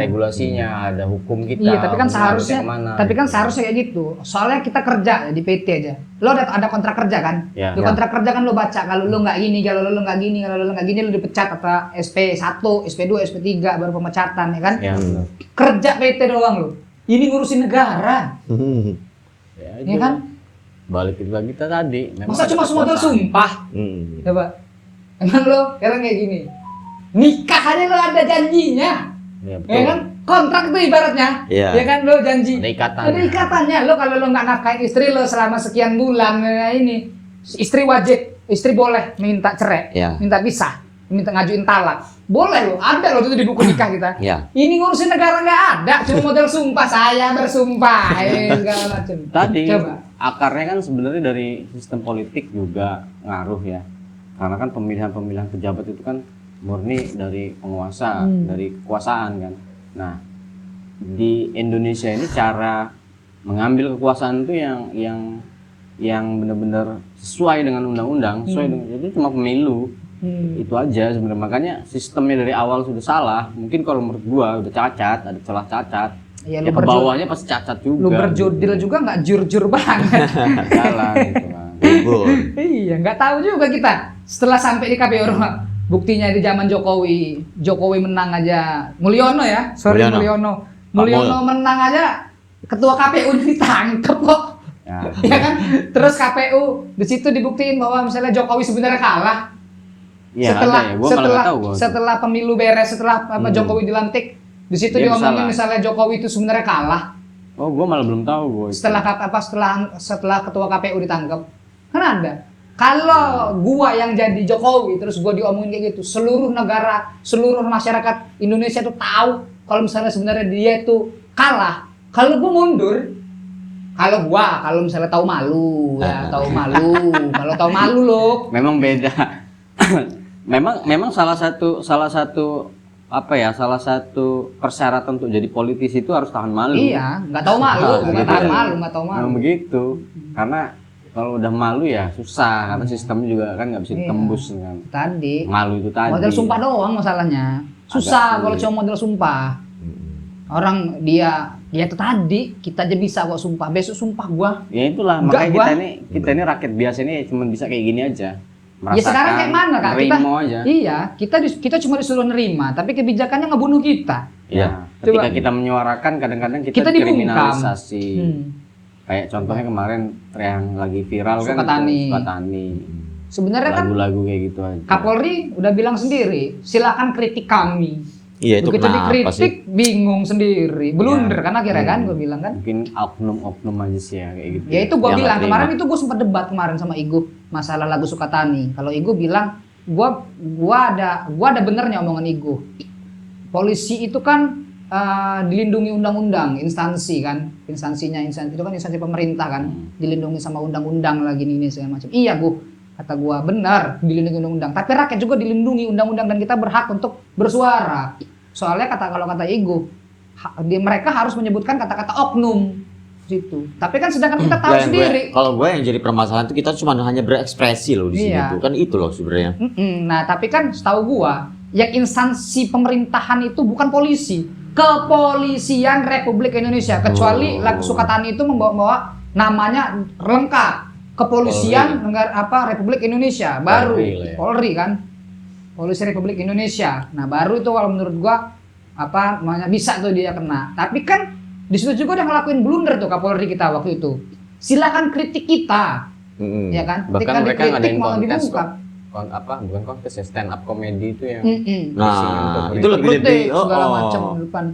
ada hukum kita. Iya, tapi kan seharusnya kayak gitu. Soalnya kita kerja di PT aja. Lo ada kontrak kerja kan? Di kontrak kerja kan lo baca kalau lo nggak gini, kalau lo nggak gini, lo dipecat atau SP1, SP2, SP3 baru pemecatan ya kan? Kerja PT doang lo. Ini ngurusin negara. Ya kan? Balik itu lagi kita tadi. Masa cuma modal sumpah? Coba. Emang lo sekarang kayak gini. Nikah aja lo ada janjinya, ya kan? Kontrak itu ibaratnya, ya kan lo janji. Ada ikatannya. Lo kalau lo nggak nafkahin istri lo selama sekian bulan ini, istri wajib, istri boleh minta cerai, minta pisah, minta ngajuin talak, boleh lo. Ada lo itu di buku nikah kita. Ini ngurusin negara nggak ada, cuma modal sumpah. Saya bersumpah, segala macam. Tadi akarnya kan sebenarnya dari sistem politik juga ngaruh ya, karena kan pemilihan pejabat itu kan murni dari penguasa, dari kekuasaan kan. Nah, di Indonesia ini cara mengambil kekuasaan itu yang benar-benar sesuai dengan undang-undang, jadi cuma pemilu. Itu aja sebenarnya. Makanya sistemnya dari awal sudah salah. Mungkin kalau menurut gua udah cacat, ada celah cacat. Ya ke bawahnya pasti cacat juga. Lu berjudil juga nggak jur-jur banget. Jalan gitu kan. Iya, nggak tahu juga kita. Setelah sampai di KPU buktinya di zaman Jokowi menang aja. Mulyono menang aja, ketua KPU ditangkep kok. Ya kan? Terus KPU di situ dibuktiin bahwa misalnya Jokowi sebenarnya kalah. Ya, setelah pemilu beres, setelah Jokowi dilantik, di situ diomongin misalnya Jokowi itu sebenarnya kalah. Oh, gue malah belum tahu gue. Setelah ketua KPU ditangkap, kan ada. Kalau gua yang jadi Jokowi terus gua diomongin kayak gitu, seluruh negara, seluruh masyarakat Indonesia tuh tahu kalau misalnya sebenarnya dia itu kalah. Kalau gua mundur, kalau misalnya tahu malu ya, kalau tahu malu loh. Memang beda. memang salah satu salah satu persyaratan untuk jadi politisi itu harus tahan malu. Iya, nggak tahu malu, bukan tahan malu, nggak tahu malu. Memang begitu, karena kalau udah malu ya susah, karena sistemnya juga kan nggak bisa ditembus kan. Tadi. Malu itu tadi. Modal sumpah doang masalahnya. Susah kalau cuma modal sumpah. Orang dia itu tadi kita aja bisa kok sumpah. Besok sumpah gua. Ya itulah makanya kita ini rakyat biasa ini cuma bisa kayak gini aja. Ya sekarang kayak mana Kak? Aja. Iya, kita cuma disuruh nerima, tapi kebijakannya ngebunuh kita. Iya. Ketika kita menyuarakan kadang-kadang kita dikriminalisasi. Kayak contohnya kemarin yang lagi viral Sukatani. Sebenarnya kan lagu-lagu kayak gitu aja. Kapolri udah bilang sendiri, silakan kritik kami. Iya, itu begitu dikritik sih? bingung sendiri, blunder kan akhirnya kan gue bilang kan. Mungkin oknum aja sih ya kayak gitu. Ya itu gue bilang kemarin itu gue sempat debat kemarin sama Igu masalah lagu Sukatani. Kalau Igu bilang gua ada benernya omongan Igu. Polisi itu kan dilindungi undang-undang, instansi itu kan instansi pemerintah kan, dilindungi sama undang-undang lagi ini segala macam. Iya kata gua benar dilindungi undang-undang, tapi rakyat juga dilindungi undang-undang dan kita berhak untuk bersuara. Soalnya kalau kata Igu, mereka harus menyebutkan kata-kata oknum gitu. Tapi kan sedangkan kita tahu sendiri. Kalau gue yang jadi permasalahan itu kita cuma hanya berekspresi loh di sini tuh. Kan itu loh sebenarnya. Nah, tapi kan setahu gua, yang instansi pemerintahan itu bukan polisi. Kepolisian Republik Indonesia, kecuali lagu Sukatani itu membawa namanya lengkap Kepolisian Republik Indonesia, baru Polri kan, Polisi Republik Indonesia. Nah baru itu kalau menurut gua bisa tuh dia kena. Tapi kan di situ juga udah ngelakuin blunder tuh Kapolri kita waktu itu. Silakan kritik kita, ya kan? Bahkan mereka ngadain kontes bukan kontes ya, stand up komedi itu yang nah itu lebih segala macam depan.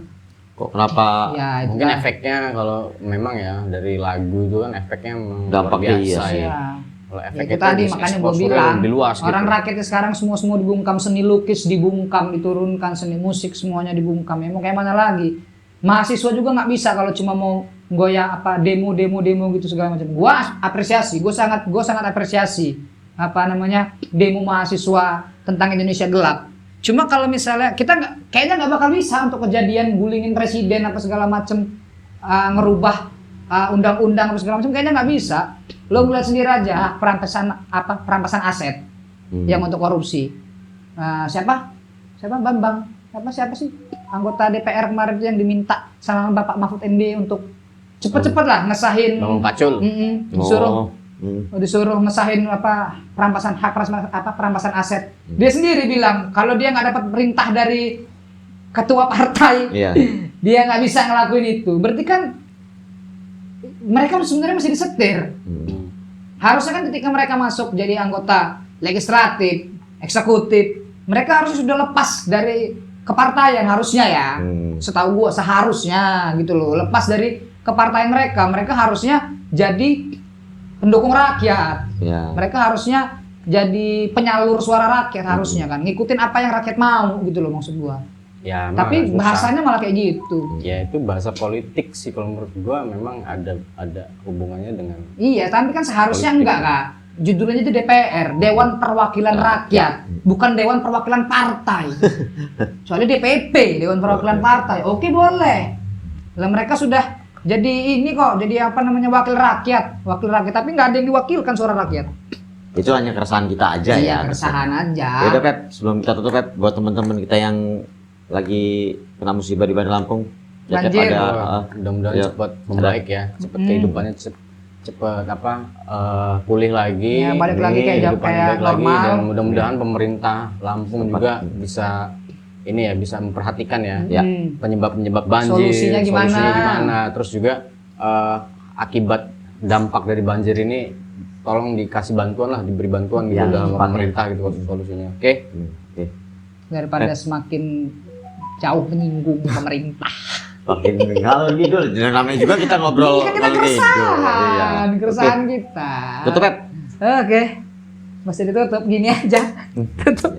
Kok kenapa ya, mungkin efeknya kalau memang ya dari lagu itu kan efeknya dampaknya biasa ya. Kalau efeknya tadi makanya gue bilang orang gitu. rakyatnya sekarang semua dibungkam, seni lukis dibungkam, diturunkan, seni musik semuanya dibungkam. Mau kayak mana lagi? Mahasiswa juga nggak bisa kalau cuma mau goyah demo gitu segala macam. Gua apresiasi, gue sangat apresiasi demo mahasiswa tentang Indonesia gelap. Cuma kalau misalnya kita kayaknya nggak bakal bisa untuk kejadian bullyingin presiden apa segala macam, ngerubah undang-undang apa segala macam, kayaknya nggak bisa. Lo ngeliat sendiri aja perampasan aset yang untuk korupsi. Siapa Bambang? Siapa sih anggota DPR kemarin itu yang diminta sama Bapak Mahfud MD untuk cepet-cepet lah ngesahin Bambang Pacul. Disuruh ngesahin perampasan aset. Dia sendiri bilang kalau dia nggak dapat perintah dari ketua partai, dia nggak bisa ngelakuin itu. Berarti kan mereka sebenarnya masih disetir. Harusnya kan ketika mereka masuk jadi anggota legislatif, eksekutif, mereka harus sudah lepas dari kepartaian harusnya ya. Setahu gua seharusnya gitu loh, lepas dari kepartaian mereka harusnya jadi pendukung rakyat. Mereka harusnya jadi penyalur suara rakyat harusnya kan, ngikutin apa yang rakyat mau gitu loh maksud gua. Ya, tapi bahasanya malah kayak gitu. Ya itu bahasa politik sih kalau menurut gua, memang ada hubungannya dengan. Iya, tapi kan seharusnya politik. Enggak Kak. Judulnya itu DPR, Dewan Perwakilan Rakyat, bukan Dewan Perwakilan Partai. Soalnya DPP, Dewan Perwakilan Partai. Oke boleh. Lah mereka sudah jadi ini kok, jadi wakil rakyat, tapi nggak ada yang diwakilkan suara rakyat. Itu hanya keresahan kita aja ya. Iya, keresahan aja. Ya udah Pep, sebelum kita tutup Pep, buat teman-teman kita yang lagi kena musibah di Bandar Lampung, banjir. Mudah-mudahan cepat membaik ya, cepat kehidupannya cepat pulih lagi. Ya, balik lagi kayak normal. Dan mudah-mudahan pemerintah Lampung juga bisa bisa memperhatikan ya penyebab banjir, solusinya gimana, terus juga akibat dampak dari banjir ini tolong dikasih bantuan lah, diberi bantuan gitu dalam pemerintah gitu solusinya. Oke. Daripada semakin jauh menyinggung pemerintah. Makin ngalor gitu. Namanya juga kita ngobrol Ini kan kita ngalor ngidul. Iya. keresahan Oke. kita. Tutup, Pep. Oke. Masih ditutup gini aja. Tutup.